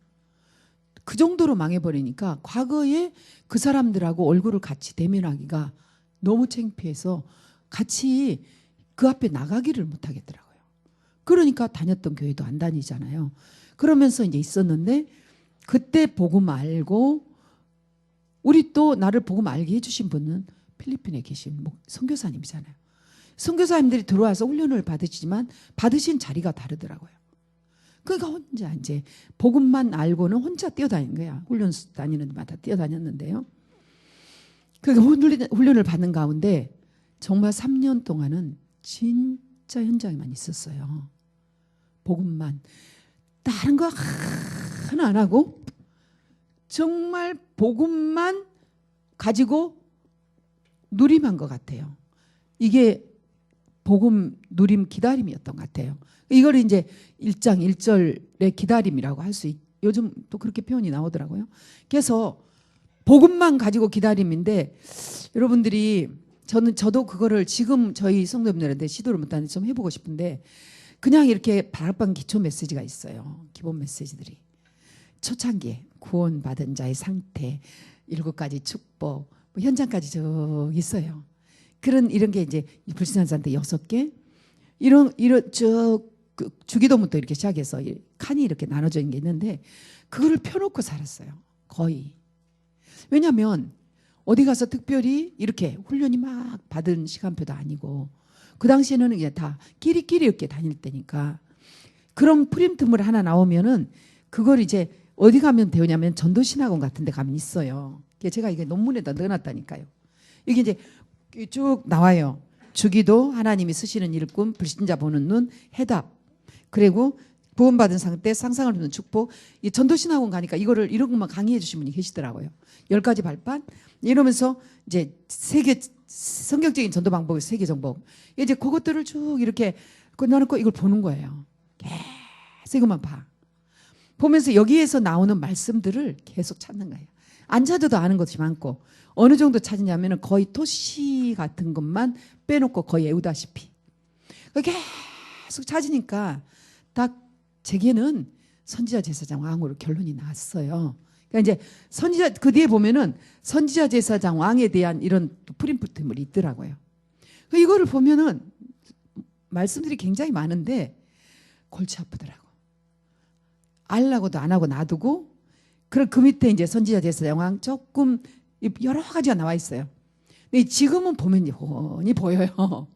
그 정도로 망해버리니까 과거에 그 사람들하고 얼굴을 같이 대면하기가 너무 창피해서 같이 그 앞에 나가기를 못하겠더라고요. 그러니까 다녔던 교회도 안 다니잖아요. 그러면서 이제 있었는데, 그때 복음 알고, 우리 또 나를 복음 알게 해주신 분은 필리핀에 계신 선교사님이잖아요. 선교사님들이 들어와서 훈련을 받으시지만 받으신 자리가 다르더라고요. 그러니까 혼자 이제 복음만 알고는 혼자 뛰어다니는 거야. 훈련 다니는 데마다 뛰어다녔는데요. 그러니까 훈련을 받는 가운데 정말 3년 동안은 진짜 현장에만 있었어요. 복음만, 다른 거 하나 안 하고 정말 복음만 가지고 누림한 것 같아요. 이게 복음 누림 기다림이었던 것 같아요. 이걸 이제 1장 1절의 기다림이라고 할 수 요즘 또 그렇게 표현이 나오더라고요. 그래서 복음만 가지고 기다림인데 여러분들이 저도 그거를 지금 저희 성도님들한테 시도를 못하는데 좀 해보고 싶은데 그냥 이렇게 다락방 기초 메시지가 있어요. 기본 메시지들이. 초창기에 구원받은 자의 상태, 7가지 축복, 뭐 현장까지 쭉 있어요. 이런 게 이제 불신한 자한테 6개 이런 쭉 주기도부터 이렇게 시작해서 칸이 이렇게 나눠져 있는 게 있는데 그거를 펴놓고 살았어요. 거의. 왜냐하면 어디 가서 특별히 이렇게 훈련이 막 받은 시간표도 아니고 그 당시에는 이제 다 끼리끼리 이렇게 다닐 때니까 그런 프린트물 하나 나오면은 그걸 이제 어디 가면 배우냐면 전도신학원 같은 데 가면 있어요. 제가 이게 논문에다 넣어놨다니까요. 이게 이제 쭉 나와요. 주기도, 하나님이 쓰시는 일꾼, 불신자 보는 눈, 해답. 그리고 구원받은 상태, 상상을 주는 축복. 이 전도신학원 가니까 이런 것만 강의해 주신 분이 계시더라고요. 10가지 발판 이러면서 이제 성경적인 전도 방법의 세계 정복. 이제 그것들을 쭉 이렇게 나놓고 이걸 보는 거예요. 계속 이것만 봐. 보면서 여기에서 나오는 말씀들을 계속 찾는 거예요. 안 찾아도 아는 것이 많고 어느 정도 찾으냐면 거의 토시 같은 것만 빼놓고 거의 외우다시피 계속 찾으니까 딱 제게는 선지자 제사장 왕으로 결론이 났어요. 그러니까 이제 선지자 그 뒤에 보면은 선지자 제사장 왕에 대한 이런 프린트물이 있더라고요. 이거를 보면은 말씀들이 굉장히 많은데 골치 아프더라고. 알라고도 안 하고 놔두고 그 밑에 이제 선지자 제사장 왕 조금 여러 가지가 나와 있어요. 근데 지금은 보면 훤히 보여요.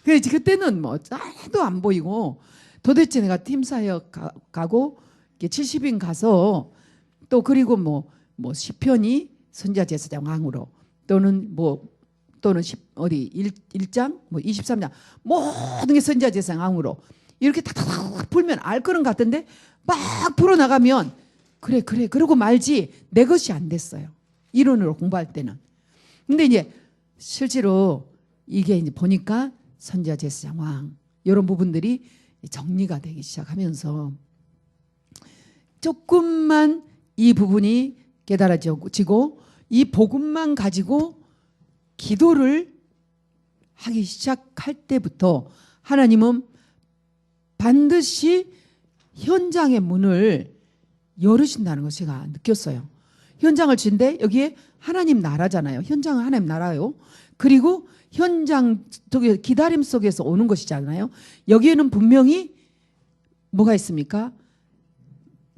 그래서 그때는 뭐 하나도 안 보이고 도대체 내가 팀사역 가고 70인 가서 또 그리고 뭐 시편이 선지자 제사장 왕으로 또는 또는 1장 뭐 23장 모든 게 선지자 제사장 왕으로 이렇게 탁탁 풀면 알 거는 같은데 막 풀어 나가면 그래 그러고 말지 내 것이 안 됐어요. 이론으로 공부할 때는. 근데 이제 실제로 이게 이제 보니까 선지자 제사장 왕 이런 부분들이 정리가 되기 시작하면서 조금만 이 부분이 깨달아지고 이 복음만 가지고 기도를 하기 시작할 때부터 하나님은 반드시 현장의 문을 열으신다는 걸 제가 느꼈어요. 현장을 진데 여기에 하나님 나라잖아요. 현장은 하나님 나라요. 그리고 현장 속에 기다림 속에서 오는 것이잖아요. 여기에는 분명히 뭐가 있습니까?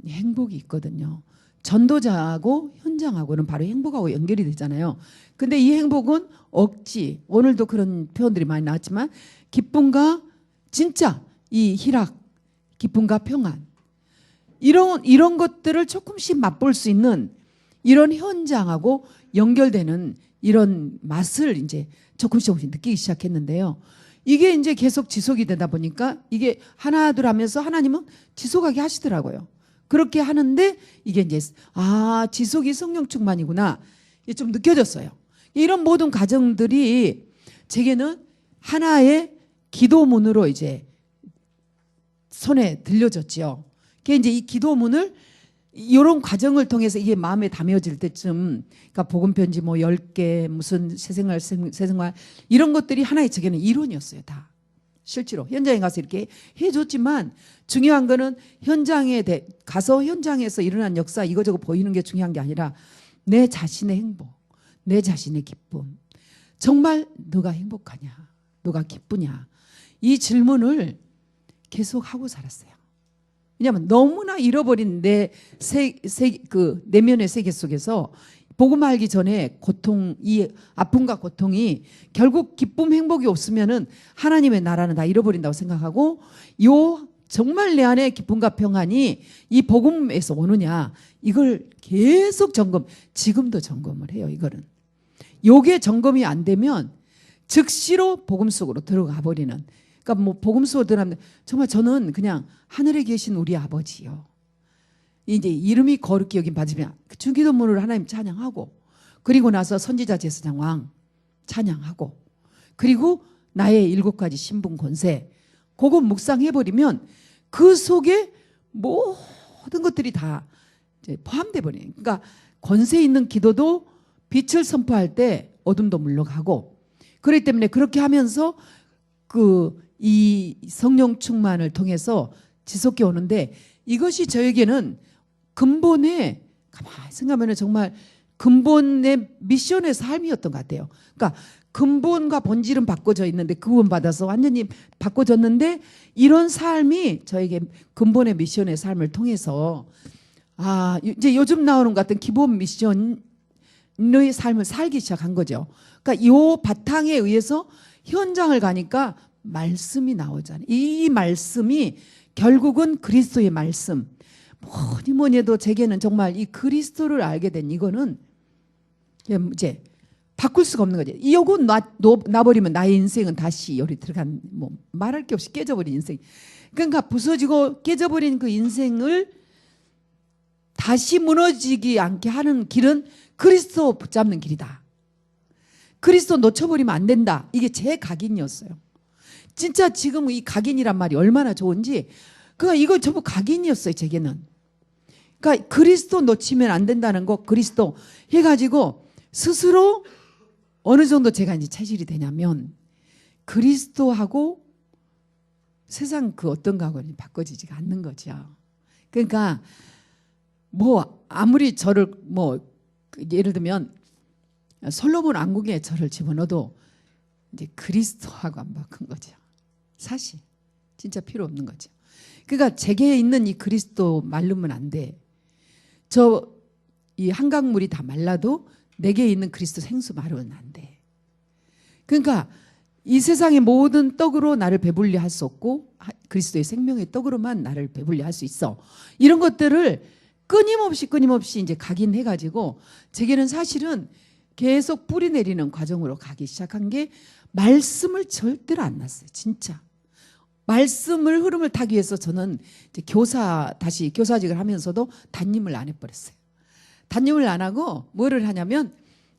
행복이 있거든요. 전도자하고 현장하고는 바로 행복하고 연결이 되잖아요. 근데 이 행복은 억지, 오늘도 그런 표현들이 많이 나왔지만 기쁨과 진짜 이 희락, 기쁨과 평안 이런 것들을 조금씩 맛볼 수 있는 이런 현장하고 연결되는 이런 맛을 이제 조금씩 느끼기 시작했는데요. 이게 이제 계속 지속이 되다 보니까 이게 하나 둘 하면서 하나님은 지속하게 하시더라고요. 그렇게 하는데 이게 이제 지속이 성령 충만이구나. 이게 좀 느껴졌어요. 이런 모든 과정들이 제게는 하나의 기도문으로 이제 손에 들려졌죠. 그게 이제 이 기도문을 이런 과정을 통해서 이게 마음에 담여질 때쯤 그러니까 복음 편지 뭐 10개 무슨 새생활 이런 것들이 하나의 제게는 이론이었어요. 다. 실제로 현장에 가서 이렇게 해줬지만 중요한 거는 현장에 가서 현장에서 일어난 역사 이거저거 보이는 게 중요한 게 아니라 내 자신의 행복, 내 자신의 기쁨. 정말 너가 행복하냐? 너가 기쁘냐? 이 질문을 계속 하고 살았어요. 왜냐하면 너무나 잃어버린 그 내면의 세계 속에서 복음 알기 전에 고통, 이 아픔과 고통이 결국 기쁨, 행복이 없으면은 하나님의 나라는 다 잃어버린다고 생각하고 정말 내 안에 기쁨과 평안이 이 복음에서 오느냐 이걸 계속 지금도 점검을 해요. 이거는. 요게 점검이 안 되면 즉시로 복음 속으로 들어가 버리는. 그러니까 뭐 복음 속으로 들어가면 정말 저는 그냥 하늘에 계신 우리 아버지요. 이제 이름이 거룩히 여긴 받으면 주기도문을 하나님 찬양하고 그리고 나서 선지자 제사장 왕 찬양하고 그리고 나의 7가지 신분 권세, 그거 묵상해버리면 그 속에 모든 것들이 다 이제 포함돼 버려요. 그러니까 권세 있는 기도도 빛을 선포할 때 어둠도 물러가고, 그렇기 때문에 그렇게 하면서 이 성령 충만을 통해서 지속해 오는데, 이것이 저에게는 근본의, 가만히 생각하면 정말 근본의 미션의 삶이었던 것 같아요. 그러니까 근본과 본질은 바꿔져 있는데, 구원 받아서 완전히 바꿔졌는데, 이런 삶이 저에게 근본의 미션의 삶을 통해서 이제 요즘 나오는 것 같은 기본 미션의 삶을 살기 시작한 거죠. 그러니까 이 바탕에 의해서 현장을 가니까 말씀이 나오잖아요. 이 말씀이 결국은 그리스도의 말씀. 뭐니 해도 제게는 정말 이 그리스도를 알게 된 이거는 이제 바꿀 수가 없는 거죠. 이거 놔버리면 나의 인생은 다시 여기 들어간, 말할 게 없이 깨져버린 인생. 그러니까 부서지고 깨져버린 그 인생을 다시 무너지지 않게 하는 길은 그리스도 붙잡는 길이다. 그리스도 놓쳐버리면 안 된다. 이게 제 각인이었어요. 진짜 지금 이 각인이란 말이 얼마나 좋은지, 그러니까 이거 전부 각인이었어요, 제게는. 그러니까 그리스도 놓치면 안 된다는 거, 그리스도 해가지고 스스로 어느 정도 제가 이제 체질이 되냐면, 그리스도하고 세상 그 어떤 거하고는 바꿔지지가 않는 거죠. 그러니까 아무리 저를 예를 들면 솔로몬 왕궁에 저를 집어넣어도 이제 그리스도하고 안 바꾼 거죠. 사실 진짜 필요 없는 거죠. 그러니까 제게 있는 이 그리스도 말르면 안 돼. 이 한강물이 다 말라도 내게 있는 그리스도 생수 마르면 안 돼. 그러니까 이 세상의 모든 떡으로 나를 배불리 할 수 없고, 그리스도의 생명의 떡으로만 나를 배불리 할 수 있어. 이런 것들을 끊임없이 이제 각인해가지고, 제게는 사실은 계속 뿌리 내리는 과정으로 가기 시작한 게, 말씀을 절대로 안 놨어요. 진짜. 말씀을 흐름을 타기 위해서 저는 이제 다시 교사직을 하면서도 담임을 안 해버렸어요. 담임을 안 하고 뭐를 하냐면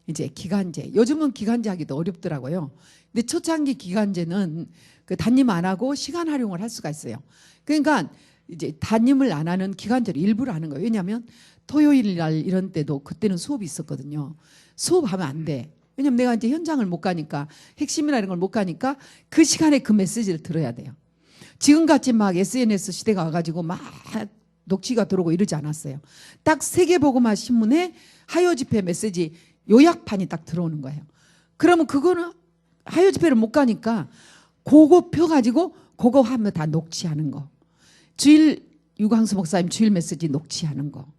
이제 기간제. 요즘은 기간제 하기도 어렵더라고요. 근데 초창기 기간제는 그 담임 안 하고 시간 활용을 할 수가 있어요. 그러니까 이제 담임을 안 하는 기간제를 일부러 하는 거예요. 왜냐하면 토요일 날 이런 때도 그때는 수업이 있었거든요. 수업하면 안 돼. 왜냐면 내가 이제 현장을 못 가니까, 핵심이나 이런 걸 못 가니까 그 시간에 그 메시지를 들어야 돼요. 지금같이 막 SNS 시대가 와가지고 막 녹취가 들어오고 이러지 않았어요. 딱 세계복음화 신문에 하요 집회 메시지 요약판이 딱 들어오는 거예요. 그러면 그거는 하요 집회를 못 가니까 그거 펴가지고 그거 하면 다 녹취하는 거. 주일 유광수 목사님 주일 메시지 녹취하는 거.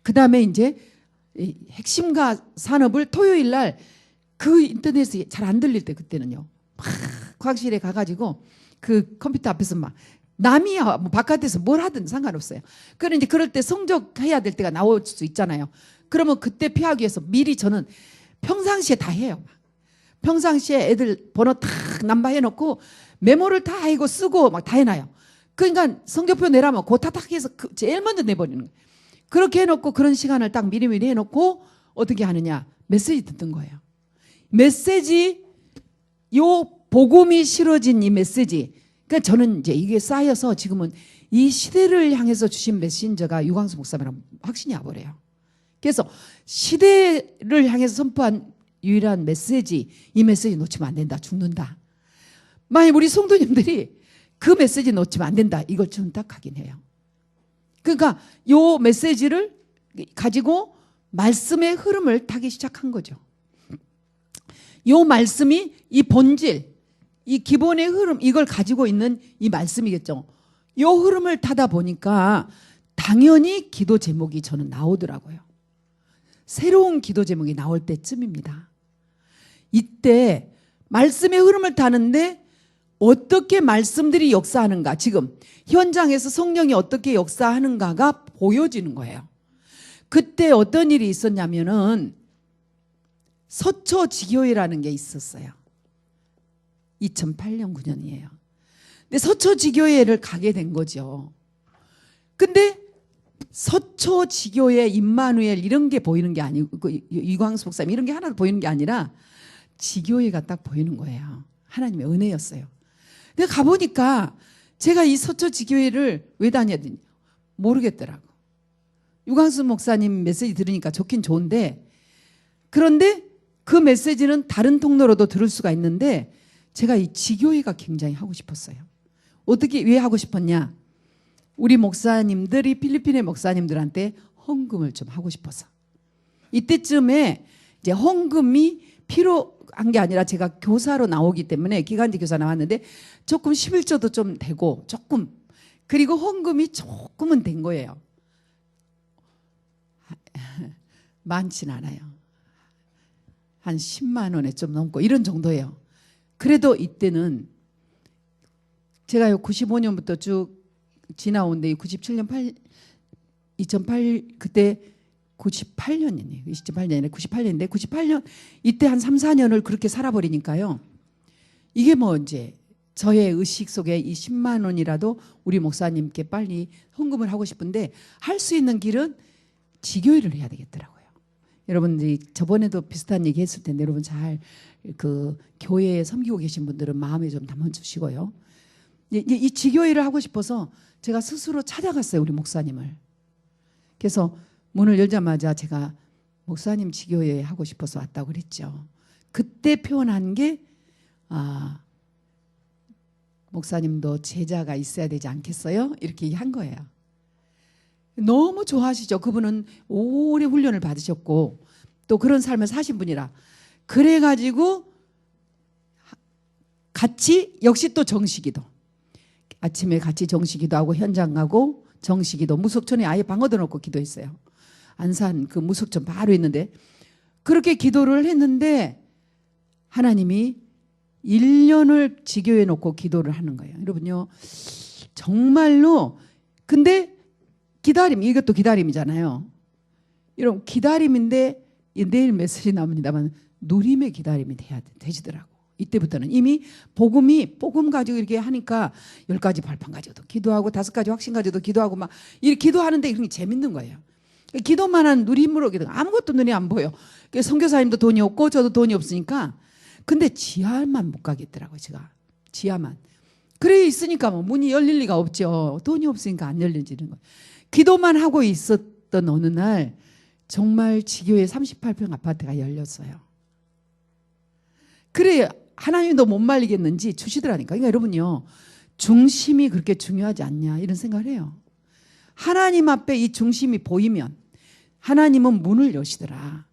그 다음에 이제 핵심과 산업을 토요일 날 그 인터넷에 잘 안 들릴 때, 그때는요, 막 과학실에 가가지고 그 컴퓨터 앞에서 막 남이야 바깥에서 뭘 하든 상관없어요. 그런데 이제 그럴 때 성적해야 될 때가 나올 수 있잖아요. 그러면 그때 피하기 위해서 미리 저는 평상시에 다 해요. 평상시에 애들 번호 탁 남바해놓고 메모를 다 해고 쓰고 막 다 해놔요. 그러니까 성적표 내라면 그거 탁탁 해서 제일 먼저 내버리는 거예요. 그렇게 해놓고 그런 시간을 딱 미리미리 해놓고 어떻게 하느냐, 메시지 듣는 거예요. 메시지, 요 복음이 실어진 이 메시지. 그러니까 저는 이제 이게 쌓여서 지금은 이 시대를 향해서 주신 메신저가 유광수 목사님이랑 확신이 와버려요. 그래서 시대를 향해서 선포한 유일한 메시지, 이 메시지 놓치면 안 된다, 죽는다. 만약 우리 성도님들이 그 메시지 놓치면 안 된다, 이걸 저는 딱 하긴 해요. 그러니까 요 메시지를 가지고 말씀의 흐름을 타기 시작한 거죠. 요 말씀이 이 본질, 이 기본의 흐름, 이걸 가지고 있는 이 말씀이겠죠. 요 흐름을 타다 보니까 당연히 기도 제목이 저는 나오더라고요. 새로운 기도 제목이 나올 때쯤입니다. 이때 말씀의 흐름을 타는데 어떻게 말씀들이 역사하는가, 지금 현장에서 성령이 어떻게 역사하는가가 보여지는 거예요. 그때 어떤 일이 있었냐면은 서초지교회라는 게 있었어요. 2008년 9년이에요. 근데 서초지교회를 가게 된 거죠. 근데 서초지교회, 임마누엘 이런 게 보이는 게 아니고, 이광수 목사님 이런 게 하나도 보이는 게 아니라 지교회가 딱 보이는 거예요. 하나님의 은혜였어요. 근데 가보니까 제가 이 서초지교회를 왜 다녀야 되냐 모르겠더라고. 유광수 목사님 메시지 들으니까 좋긴 좋은데, 그런데 그 메시지는 다른 통로로도 들을 수가 있는데 제가 이 지교회가 굉장히 하고 싶었어요. 어떻게 왜 하고 싶었냐? 우리 목사님들이 필리핀의 목사님들한테 헌금을 좀 하고 싶어서. 이때쯤에 이제 헌금이 필요한 게 아니라 제가 교사로 나오기 때문에 기간제 교사 나왔는데 조금 11조도 좀 되고 조금, 그리고 헌금이 조금은 된 거예요. 많진 않아요. 한 10만 원에 좀 넘고 이런 정도예요. 그래도 이때는 제가 95년부터 쭉 지나온데 97년 2008 그때 98년이네요. 28년이네. 98년인데 98년 이때 한 3, 4년을 그렇게 살아버리니까요. 이게 뭐 이제 저의 의식 속에 이 10만 원이라도 우리 목사님께 빨리 헌금을 하고 싶은데 할 수 있는 길은 지교회를 해야 되겠더라고요. 여러분들이 저번에도 비슷한 얘기 했을 텐데 여러분 잘 그 교회에 섬기고 계신 분들은 마음에 좀 담아주시고요. 이 지교회를 하고 싶어서 제가 스스로 찾아갔어요. 우리 목사님을. 그래서 문을 열자마자 제가 목사님 지교회 하고 싶어서 왔다고 그랬죠. 그때 표현한 게 목사님도 제자가 있어야 되지 않겠어요? 이렇게 한 거예요. 너무 좋아하시죠. 그분은 오래 훈련을 받으셨고 또 그런 삶을 사신 분이라. 그래가지고 같이 역시 또 정식기도. 아침에 같이 정식기도 하고 현장 가고 정식기도 무석촌에 아예 방 얻어놓고 기도했어요. 안산 그 무석촌 바로 있는데 그렇게 기도를 했는데 하나님이 1년을 지교해 놓고 기도를 하는 거예요. 여러분요. 정말로 근데 기다림, 이것도 기다림이잖아요. 여러분 기다림인데 내일 메시지 나옵니다만 누림의 기다림이 되시더라고. 이때부터는 이미 복음 가지고 이렇게 하니까 10가지 발판 가지고도 기도하고 5가지 확신 가지고도 기도하고 막 이렇게 기도하는데 이런 게 재밌는 거예요. 기도만 한 누림으로 아무것도 눈에 안 보여. 선교사님도 돈이 없고 저도 돈이 없으니까. 근데 지하만 못 가겠더라고요. 제가 지하만. 그래 있으니까 뭐 문이 열릴 리가 없죠. 돈이 없으니까 안 열리지는 거예요. 기도만 하고 있었던 어느 날 정말 지교회 38평 아파트가 열렸어요. 그래 하나님도 못 말리겠는지 주시더라니까. 그러니까 여러분요. 중심이 그렇게 중요하지 않냐 이런 생각을 해요. 하나님 앞에 이 중심이 보이면 하나님은 문을 여시더라.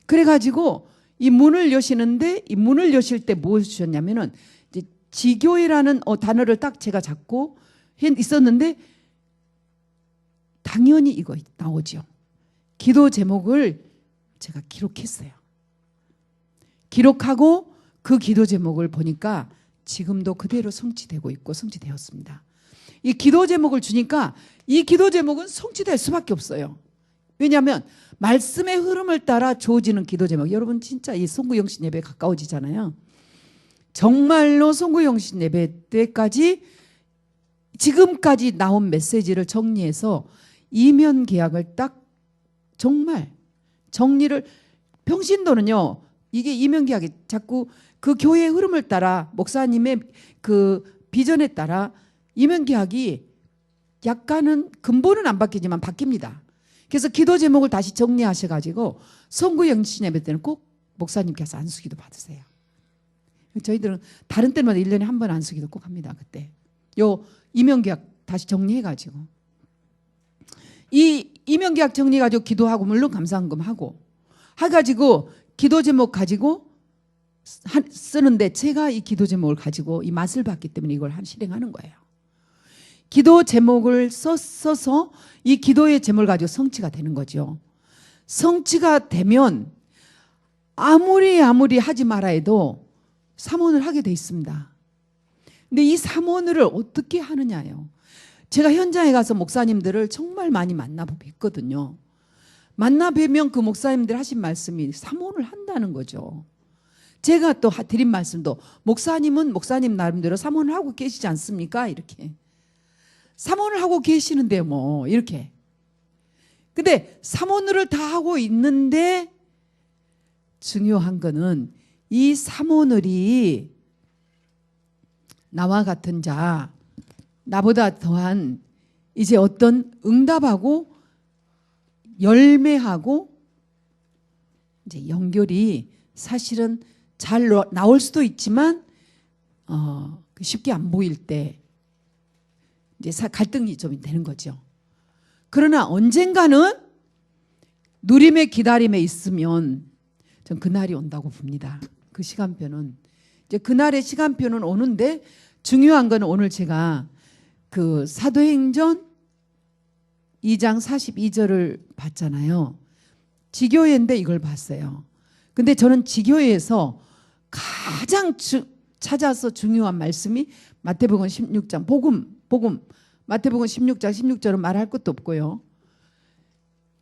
그래가지고 이 문을 여시는데 이 문을 여실 때 무엇을 주셨냐면은 이제 지교회라는 단어를 딱 제가 잡고 있었는데 당연히 이거 나오죠. 기도 제목을 제가 기록했어요. 기록하고 그 기도 제목을 보니까 지금도 그대로 성취되고 있고 성취되었습니다. 이 기도 제목을 주니까 이 기도 제목은 성취될 수밖에 없어요. 왜냐하면 말씀의 흐름을 따라 주어지는 기도 제목. 여러분 진짜 이 송구영신 예배 가까워지잖아요. 정말로 송구영신 예배 때까지 지금까지 나온 메시지를 정리해서 이면 계약을 딱 정말 정리를 평신도는요. 이게 이면 계약이 자꾸 그 교회의 흐름을 따라 목사님의 그 비전에 따라 이면 계약이 약간은 근본은 안 바뀌지만 바뀝니다. 그래서 기도 제목을 다시 정리하셔가지고 송구영신 예배 때는 꼭 목사님께서 안수기도 받으세요. 저희들은 다른 때마다 1년에 한 번 안수기도 꼭 합니다. 그때 요 이면계약 다시 정리해가지고 이 이면계약 정리해가지고 기도하고 물론 감사헌금 하고 해가지고 기도 제목 가지고 쓰는데 제가 이 기도 제목을 가지고 이 맛을 봤기 때문에 이걸 실행하는 거예요. 기도 제목을 써서 이 기도의 제목을 가지고 성취가 되는 거죠. 성취가 되면 아무리 하지 말아 해도 삼원을 하게 돼 있습니다. 근데 이 삼원을 어떻게 하느냐예요. 제가 현장에 가서 목사님들을 정말 많이 만나 뵙거든요. 만나 뵈면 그 목사님들 하신 말씀이 삼원을 한다는 거죠. 제가 또 드린 말씀도 목사님은 목사님 나름대로 삼원을 하고 계시지 않습니까? 이렇게. 삼원을 하고 계시는데 뭐 이렇게. 근데 삼원을 다 하고 있는데 중요한 거는 이 삼원을이 나와 같은 자, 나보다 더한 이제 어떤 응답하고 열매하고 이제 연결이 사실은 잘 나올 수도 있지만 쉽게 안 보일 때 이제 갈등이 좀 되는 거죠. 그러나 언젠가는 누림의 기다림에 있으면 전 그날이 온다고 봅니다. 그 시간표는 이제 그날의 시간표는 오는데 중요한 건 오늘 제가 그 사도행전 2장 42절을 봤잖아요. 지교회인데 이걸 봤어요. 근데 저는 지교회에서 가장 찾아서 중요한 말씀이 마태복음 16장 복음 마태복음 16장 16절은 말할 것도 없고요.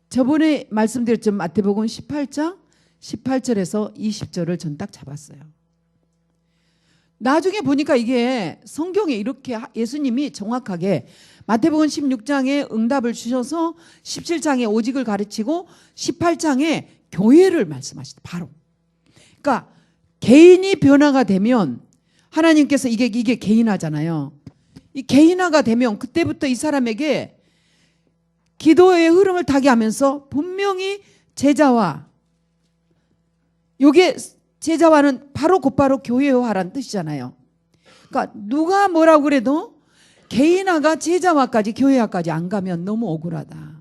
저번에 말씀드렸지만 마태복음 18장 18절에서 20절을 전 딱 잡았어요. 나중에 보니까 이게 성경에 이렇게 예수님이 정확하게 마태복음 16장에 응답을 주셔서 17장에 오직을 가르치고 18장에 교회를 말씀하시다. 바로. 그러니까 개인이 변화가 되면 하나님께서 이게 개인화잖아요. 이 개인화가 되면 그때부터 이 사람에게 기도의 흐름을 타게 하면서 분명히 제자화, 이게 제자화는 바로 곧바로 교회화라는 뜻이잖아요. 그러니까 누가 뭐라고 그래도 개인화가 제자화까지 교회화까지 안 가면 너무 억울하다.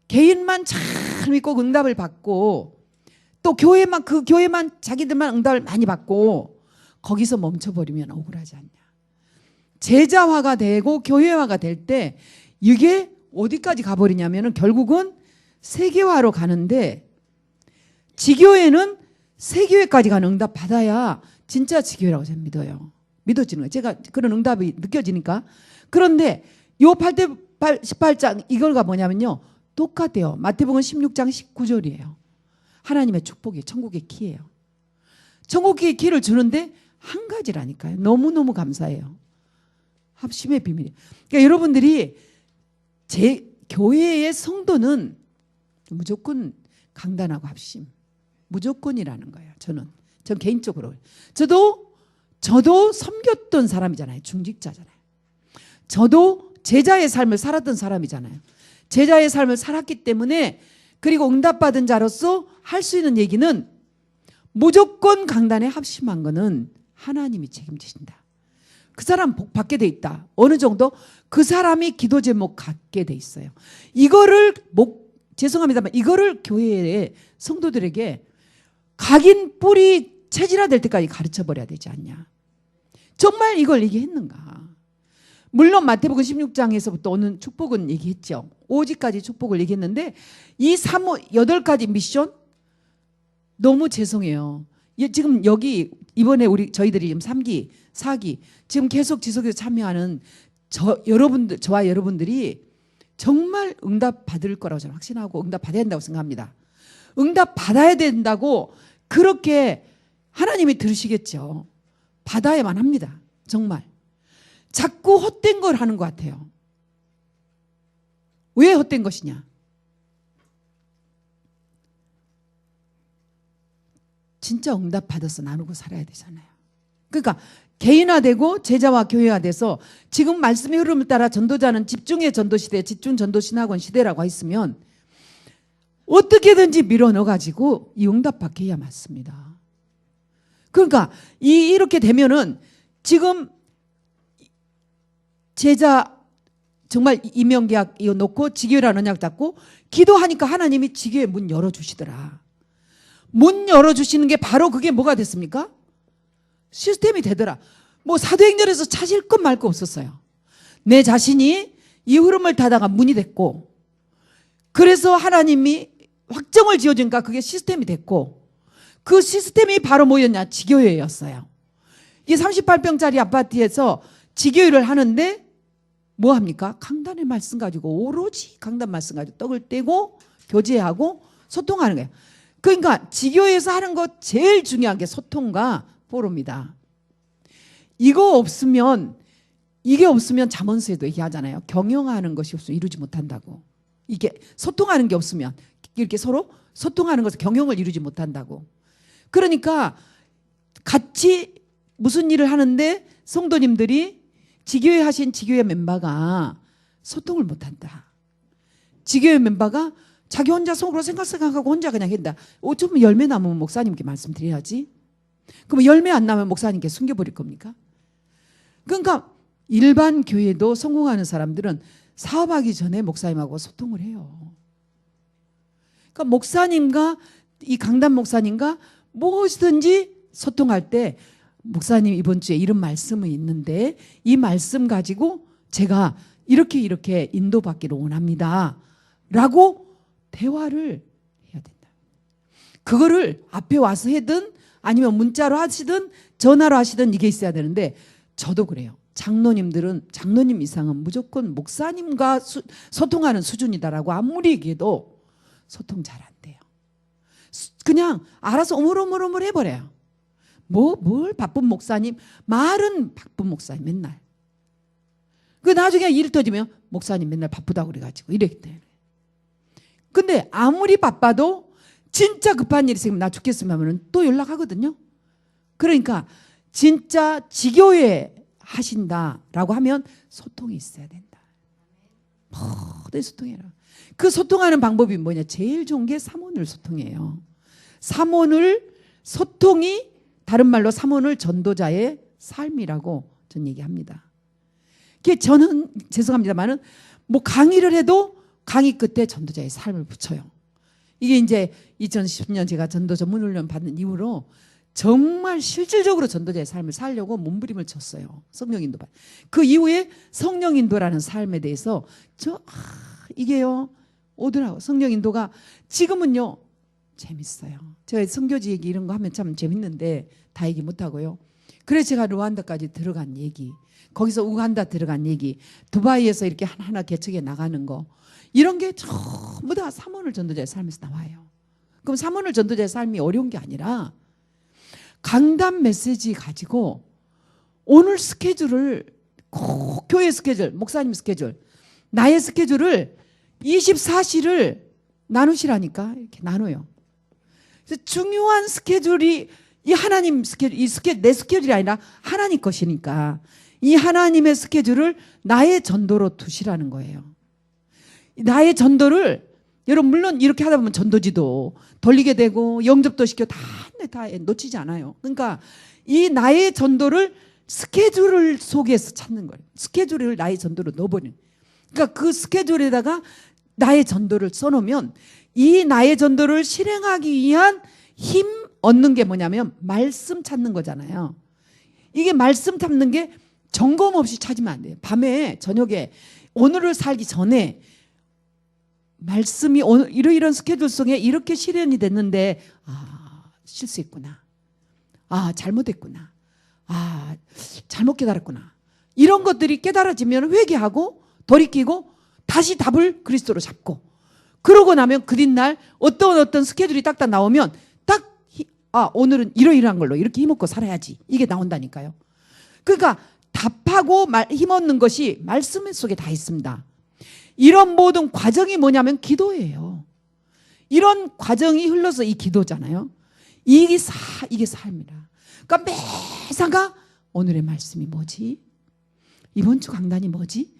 개인만 잘 믿고 응답을 받고 또 그 교회만 자기들만 응답을 많이 받고 거기서 멈춰버리면 억울하지 않냐. 제자화가 되고 교회화가 될 때 이게 어디까지 가버리냐면은 결국은 세계화로 가는데 지교회는 세계회까지 가는 응답 받아야 진짜 지교회라고 저는 믿어요. 믿어지는 거예요. 제가 그런 응답이 느껴지니까. 그런데 요 18장 이걸가 뭐냐면요. 똑같아요. 마태복음 16장 19절이에요. 하나님의 축복이 천국의 키예요. 천국의 키를 주는데 한 가지라니까요. 너무너무 감사해요. 합심의 비밀이에요. 그러니까 여러분들이 제 교회의 성도는 무조건 강단하고 합심. 무조건이라는 거예요. 전 개인적으로. 저도 섬겼던 사람이잖아요. 중직자잖아요. 저도 제자의 삶을 살았던 사람이잖아요. 제자의 삶을 살았기 때문에 그리고 응답받은 자로서 할 수 있는 얘기는 무조건 강단에 합심한 거는 하나님이 책임지신다. 그 사람 복 받게 돼 있다. 어느 정도 그 사람이 기도 제목 갖게 돼 있어요. 죄송합니다만 이거를 교회의 성도들에게 각인 뿌리 체질화될 때까지 가르쳐버려야 되지 않냐. 정말 이걸 얘기했는가. 물론 마태복음 16장에서부터 오는 축복은 얘기했죠. 오직까지 축복을 얘기했는데 이 8가지 미션 너무 죄송해요. 지금 여기 이번에 저희들이 지금 3기, 4기 지금 계속 지속해서 참여하는 저와 여러분들이 정말 응답 받을 거라고 저는 확신하고 응답 받아야 된다고 생각합니다. 응답 받아야 된다고 그렇게 하나님이 들으시겠죠. 받아야만 합니다. 정말. 자꾸 헛된 걸 하는 것 같아요. 왜 헛된 것이냐? 진짜 응답 받아서 나누고 살아야 되잖아요. 그러니까 개인화되고 제자와 교회화돼서 지금 말씀의 흐름을 따라 전도자는 집중의 전도시대, 집중 전도신학원 시대라고 했으면 어떻게든지 밀어넣어가지고 이 응답 받게 해야 맞습니다. 그러니까 이렇게 되면은 지금 제자 정말 임명계약 이거 놓고 지교회라는 언약 잡고 기도하니까 하나님이 지교회 문 열어주시더라. 문 열어주시는 게 바로 그게 뭐가 됐습니까? 시스템이 되더라. 뭐 사도행전에서 찾을 것 말 거 없었어요. 내 자신이 이 흐름을 타다가 문이 됐고 그래서 하나님이 확정을 지어주니까 그게 시스템이 됐고 그 시스템이 바로 뭐였냐? 지교회였어요. 이 38평짜리 아파트에서 지교회를 하는데 뭐 합니까? 강단의 말씀 가지고 오로지 강단 말씀 가지고 떡을 떼고 교제하고 소통하는 거예요. 그러니까 지교회에서 하는 것 제일 중요한 게 소통과 포럼이다. 이게 없으면 잠언서에도 얘기하잖아요. 경영하는 것이 없으면 이루지 못한다고. 이게 소통하는 게 없으면 이렇게 서로 소통하는 것을 경영을 이루지 못한다고. 그러니까 같이 무슨 일을 하는데 성도님들이 지교회 하신 지교회 멤버가 소통을 못한다. 지교회 멤버가 자기 혼자 속으로 생각하고 혼자 그냥 한다. 어쩌면 열매 남으면 목사님께 말씀드려야지. 그럼 열매 안 나면 목사님께 숨겨버릴 겁니까? 그러니까 일반 교회도 성공하는 사람들은 사업하기 전에 목사님하고 소통을 해요. 그러니까 목사님과 이 강단 목사님과 무엇이든지 소통할 때 목사님 이번 주에 이런 말씀이 있는데 이 말씀 가지고 제가 이렇게 인도받기를 원합니다. 라고 대화를 해야 된다. 그거를 앞에 와서 하든 아니면 문자로 하시든 전화로 하시든 이게 있어야 되는데 저도 그래요. 장로님 이상은 무조건 목사님과 소통하는 수준이다라고 아무리 얘기해도 소통 잘 안 돼요. 그냥 알아서 오물오물 해버려요. 뭘 바쁜 목사님, 말은 바쁜 목사님 맨날. 그 나중에 일 터지면 목사님 맨날 바쁘다고 그래가지고 이랬기 때문에. 근데 아무리 바빠도 진짜 급한 일이 있으면 나 죽겠으면 하면 또 연락하거든요. 그러니까 진짜 지교회 하신다라고 하면 소통이 있어야 된다. 모두 소통해라. 그 소통하는 방법이 뭐냐? 제일 좋은 게 삼원을 소통해요. 소통이 다른 말로 삼원을 전도자의 삶이라고 전 얘기합니다. 저는 죄송합니다만은 뭐 강의를 해도 강의 끝에 전도자의 삶을 붙여요. 이게 이제 2010년 제가 전도 전문훈련 받는 이후로 정말 실질적으로 전도자의 삶을 살려고 몸부림을 쳤어요. 성령인도. 그 이후에 성령인도라는 삶에 대해서 이게요 오더라고. 성령인도가 지금은요 재밌어요. 제가 선교지 얘기 이런 거 하면 참 재밌는데 다 얘기 못하고요. 그래서 제가 루안다까지 들어간 얘기, 거기서 우간다 들어간 얘기, 두바이에서 이렇게 하나하나 개척해 나가는 거 이런 게 전부 다 삼원을 전도자의 삶에서 나와요. 그럼 삼원을 전도자의 삶이 어려운 게 아니라 강단 메시지 가지고 오늘 스케줄을 꼭 교회 스케줄, 목사님 스케줄, 나의 스케줄을 24시를 나누시라니까 이렇게 나눠요. 그래서 중요한 스케줄이 이 하나님 스케줄, 내 스케줄이 아니라 하나님 것이니까 이 하나님의 스케줄을 나의 전도로 두시라는 거예요. 나의 전도를 여러분 물론 이렇게 하다 보면 전도지도 돌리게 되고 영접도 시켜 다 놓치지 않아요. 그러니까 이 나의 전도를 스케줄 속에서 찾는 거예요. 스케줄을 나의 전도로 넣어버리는. 그러니까 그 스케줄에다가 나의 전도를 써놓으면 이 나의 전도를 실행하기 위한 힘 얻는 게 뭐냐면 말씀 찾는 거잖아요. 이게 말씀 찾는 게 점검 없이 찾으면 안 돼요. 밤에 저녁에 오늘을 살기 전에 말씀이 오늘 이런 스케줄 속에 이렇게 실현이 됐는데 실수했구나. 잘못했구나. 잘못 깨달았구나. 이런 것들이 깨달아지면 회개하고 돌이키고 다시 답을 그리스도로 잡고 그러고 나면 그 뒷날 어떤 스케줄이 딱딱 나오면 오늘은 이러이러한 걸로 이렇게 힘없고 살아야지. 이게 나온다니까요. 그러니까 답하고 힘없는 것이 말씀 속에 다 있습니다. 이런 모든 과정이 뭐냐면 기도예요. 이런 과정이 흘러서 이 기도잖아요. 이게 삶이라. 그러니까 매사가 오늘의 말씀이 뭐지? 이번 주 강단이 뭐지?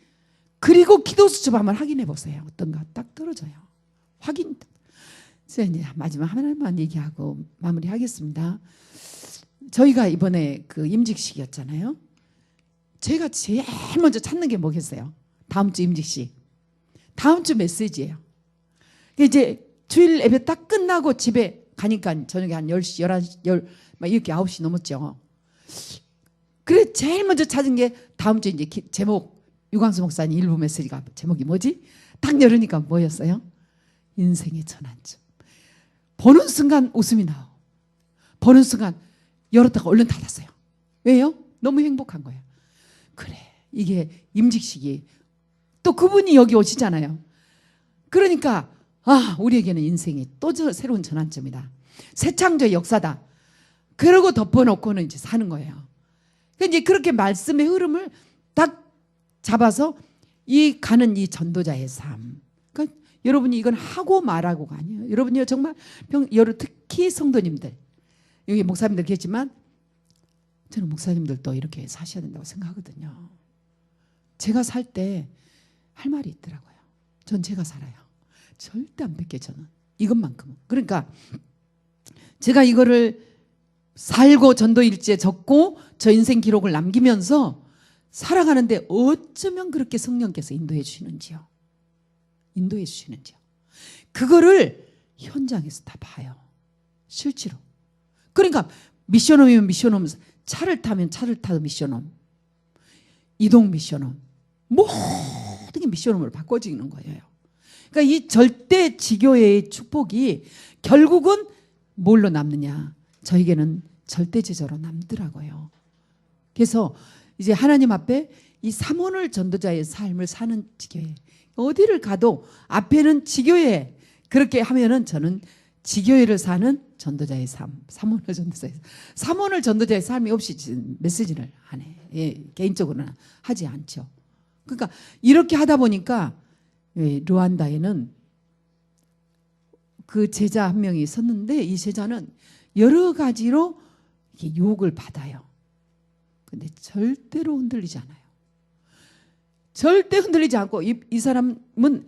그리고 기도 수첩 한번 확인해 보세요. 어떤가 딱 떨어져요. 확인. 이제 마지막 하나만 얘기하고 마무리하겠습니다. 저희가 이번에 그 임직식이었잖아요. 제가 제일 먼저 찾는 게 뭐겠어요? 다음 주 임직식. 다음 주 메시지예요. 이제 주일 예배 딱 끝나고 집에 가니까 저녁에 한 10시, 11시, 이렇게 9시 넘었죠. 그래 제일 먼저 찾은 게 다음 주 이제 제목 유광수 목사님 일부 메시지가 제목이 뭐지? 딱 열으니까 뭐였어요? 인생의 전환점. 보는 순간 웃음이 나오고 보는 순간 열었다가 얼른 닫았어요. 왜요? 너무 행복한 거예요. 그래 이게 임직식이 또 그분이 여기 오시잖아요. 그러니까 우리에게는 인생이 또 새로운 전환점이다. 새 창조의 역사다. 그러고 덮어놓고는 이제 사는 거예요. 그러니까 이제 그렇게 말씀의 흐름을 딱 잡아서 가는 이 전도자의 삶. 그러니까 여러분이 이건 하고 말하고가 아니에요. 여러분이 정말 특히 성도님들 여기 목사님들 계시지만 저는 목사님들도 이렇게 사셔야 된다고 생각하거든요. 제가 살 때 할 말이 있더라고요. 전 제가 살아요. 절대 안 뺏겨 저는. 이것만큼은. 그러니까 제가 이거를 살고 전도일지에 적고 저 인생 기록을 남기면서 살아가는데 어쩌면 그렇게 성령께서 인도해 주시는지요. 인도해 주시는지요. 그거를 현장에서 다 봐요. 실제로. 그러니까 미션홈이면 미션홈, 차를 타면 차를 타도 미션홈, 이동 미션홈, 모든 게 미션홈으로 바꿔지는 거예요. 그러니까 이 절대 지교회의 축복이 결국은 뭘로 남느냐? 저에게는 절대 제자로 남더라고요. 그래서 이제 하나님 앞에 이 삼원을 전도자의 삶을 사는 지교회, 어디를 가도 앞에는 지교회, 그렇게 하면은 저는 지교회를 사는 전도자의 삶, 삼원을 전도자의 삶. 삼원을 전도자의 삶이 없이 메시지를 안 해. 예, 개인적으로는 하지 않죠. 그러니까 이렇게 하다 보니까 르완다에는 그 제자 한 명이 있었는데 이 제자는 여러 가지로 이렇게 유혹을 받아요. 근데 절대로 흔들리지 않아요. 절대 흔들리지 않고 이 사람은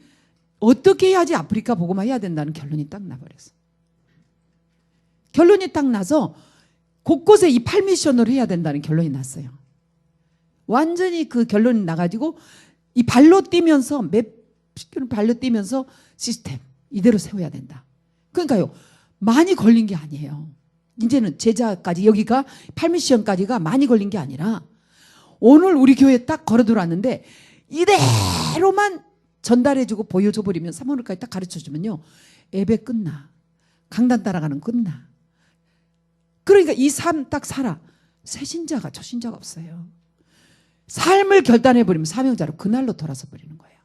어떻게 해야지 아프리카 복음화 해야 된다는 결론이 딱 나버렸어. 결론이 딱 나서 곳곳에 이 팔미션으로 해야 된다는 결론이 났어요. 완전히 그 결론이 나가지고 이 발로 뛰면서 몇십 킬로 발로 뛰면서 시스템 이대로 세워야 된다. 그러니까요, 많이 걸린 게 아니에요. 이제는 제자까지 여기가 팔미션까지가 많이 걸린 게 아니라 오늘 우리 교회에 딱 걸어 들어왔는데 이대로만 전달해주고 보여줘버리면 3월까지 딱 가르쳐주면요, 예배 끝나, 강단 따라가는 끝나. 그러니까 이 삶 딱 살아. 새신자가 초신자가 없어요. 삶을 결단해버리면 사명자로 그날로 돌아서 버리는 거예요.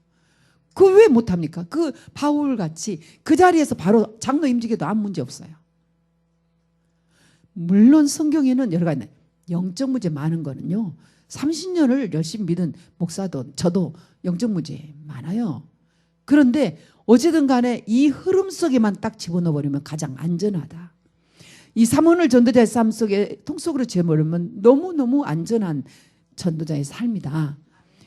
그 왜 못합니까? 그 바울같이 그 자리에서 바로 장로 임직에도 아무 문제 없어요. 물론 성경에는 여러 가지 영적 문제 많은 거는요, 30년을 열심히 믿은 목사도 저도 영적 문제 많아요. 그런데 어쨌든 간에 이 흐름 속에만 딱 집어넣어버리면 가장 안전하다. 이 삼원을 전도자의 삶 속에 통속으로 집어넣으면 너무너무 안전한 전도자의 삶이다.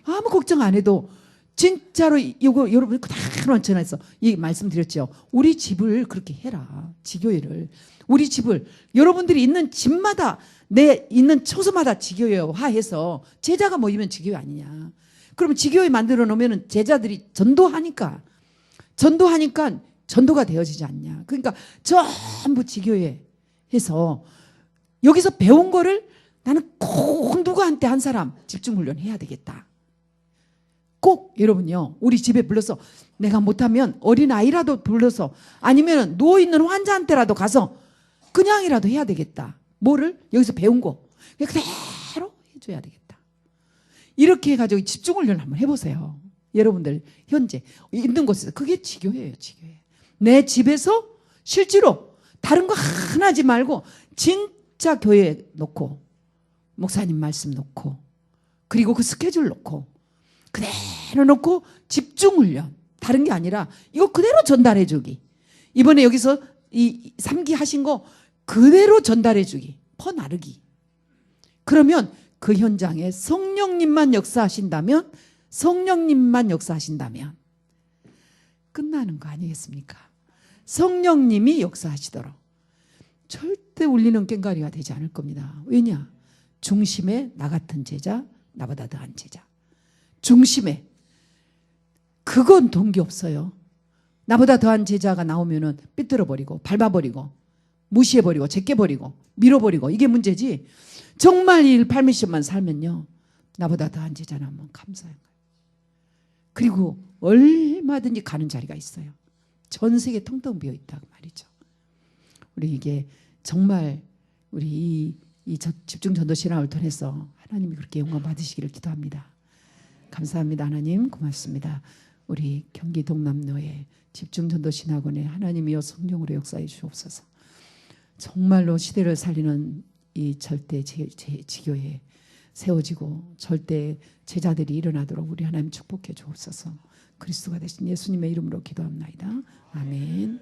아무 걱정 안 해도 진짜로 이거 여러분 그대로 전해서 이 말씀드렸죠. 우리 집을 그렇게 해라. 지교회를. 우리 집을 여러분들이 있는 집마다 내 있는 처소마다 지교회화해서 제자가 모이면 지교회 아니냐. 그러면 지교회 만들어 놓으면 제자들이 전도하니까 전도가 되어지지 않냐. 그러니까 전부 지교회 해서 여기서 배운 거를 나는 꼭 누구한테 한 사람 집중훈련 해야 되겠다. 꼭 여러분요, 우리 집에 불러서 내가 못하면 어린아이라도 불러서 아니면 누워있는 환자한테라도 가서 그냥이라도 해야 되겠다. 뭐를? 여기서 배운 거 그대로 해줘야 되겠다. 이렇게 해가지고 집중훈련을 한번 해보세요. 여러분들 현재 있는 곳에서. 그게 지교회예요. 지교회. 내 집에서 실제로 다른 거 하나 하지 말고 진짜 교회에 놓고 목사님 말씀 놓고 그리고 그 스케줄 놓고 그대로 놓고 집중훈련. 다른 게 아니라 이거 그대로 전달해주기. 이번에 여기서 이 3기 하신 거 그대로 전달해주기. 퍼나르기. 그러면 그 현장에 성령님만 역사하신다면 끝나는 거 아니겠습니까? 성령님이 역사하시도록 절대 울리는 꽹과리가 되지 않을 겁니다. 왜냐? 중심에 나 같은 제자, 나보다 더한 제자. 중심에. 그건 동기 없어요. 나보다 더한 제자가 나오면은 삐뚤어버리고 밟아버리고 무시해버리고 제껴버리고 밀어버리고 이게 문제지. 정말 이 팔미션만 살면요, 나보다 더한 제자 나오면 감사한 거예요. 그리고 얼마든지 가는 자리가 있어요. 전 세계 텅텅 비어있다고 말이죠. 우리 이게 정말 우리 이 집중 전도 신앙을 통해서 하나님이 그렇게 영광 받으시기를 기도합니다. 감사합니다. 하나님 고맙습니다. 우리 경기 동남로의 집중 전도 신학원에 하나님이여 성령으로 역사해 주옵소서. 정말로 시대를 살리는 이 절대 지교에 세워지고 절대 제자들이 일어나도록 우리 하나님 축복해 주옵소서. 그리스도가 되신 예수님의 이름으로 기도합나이다. 아멘.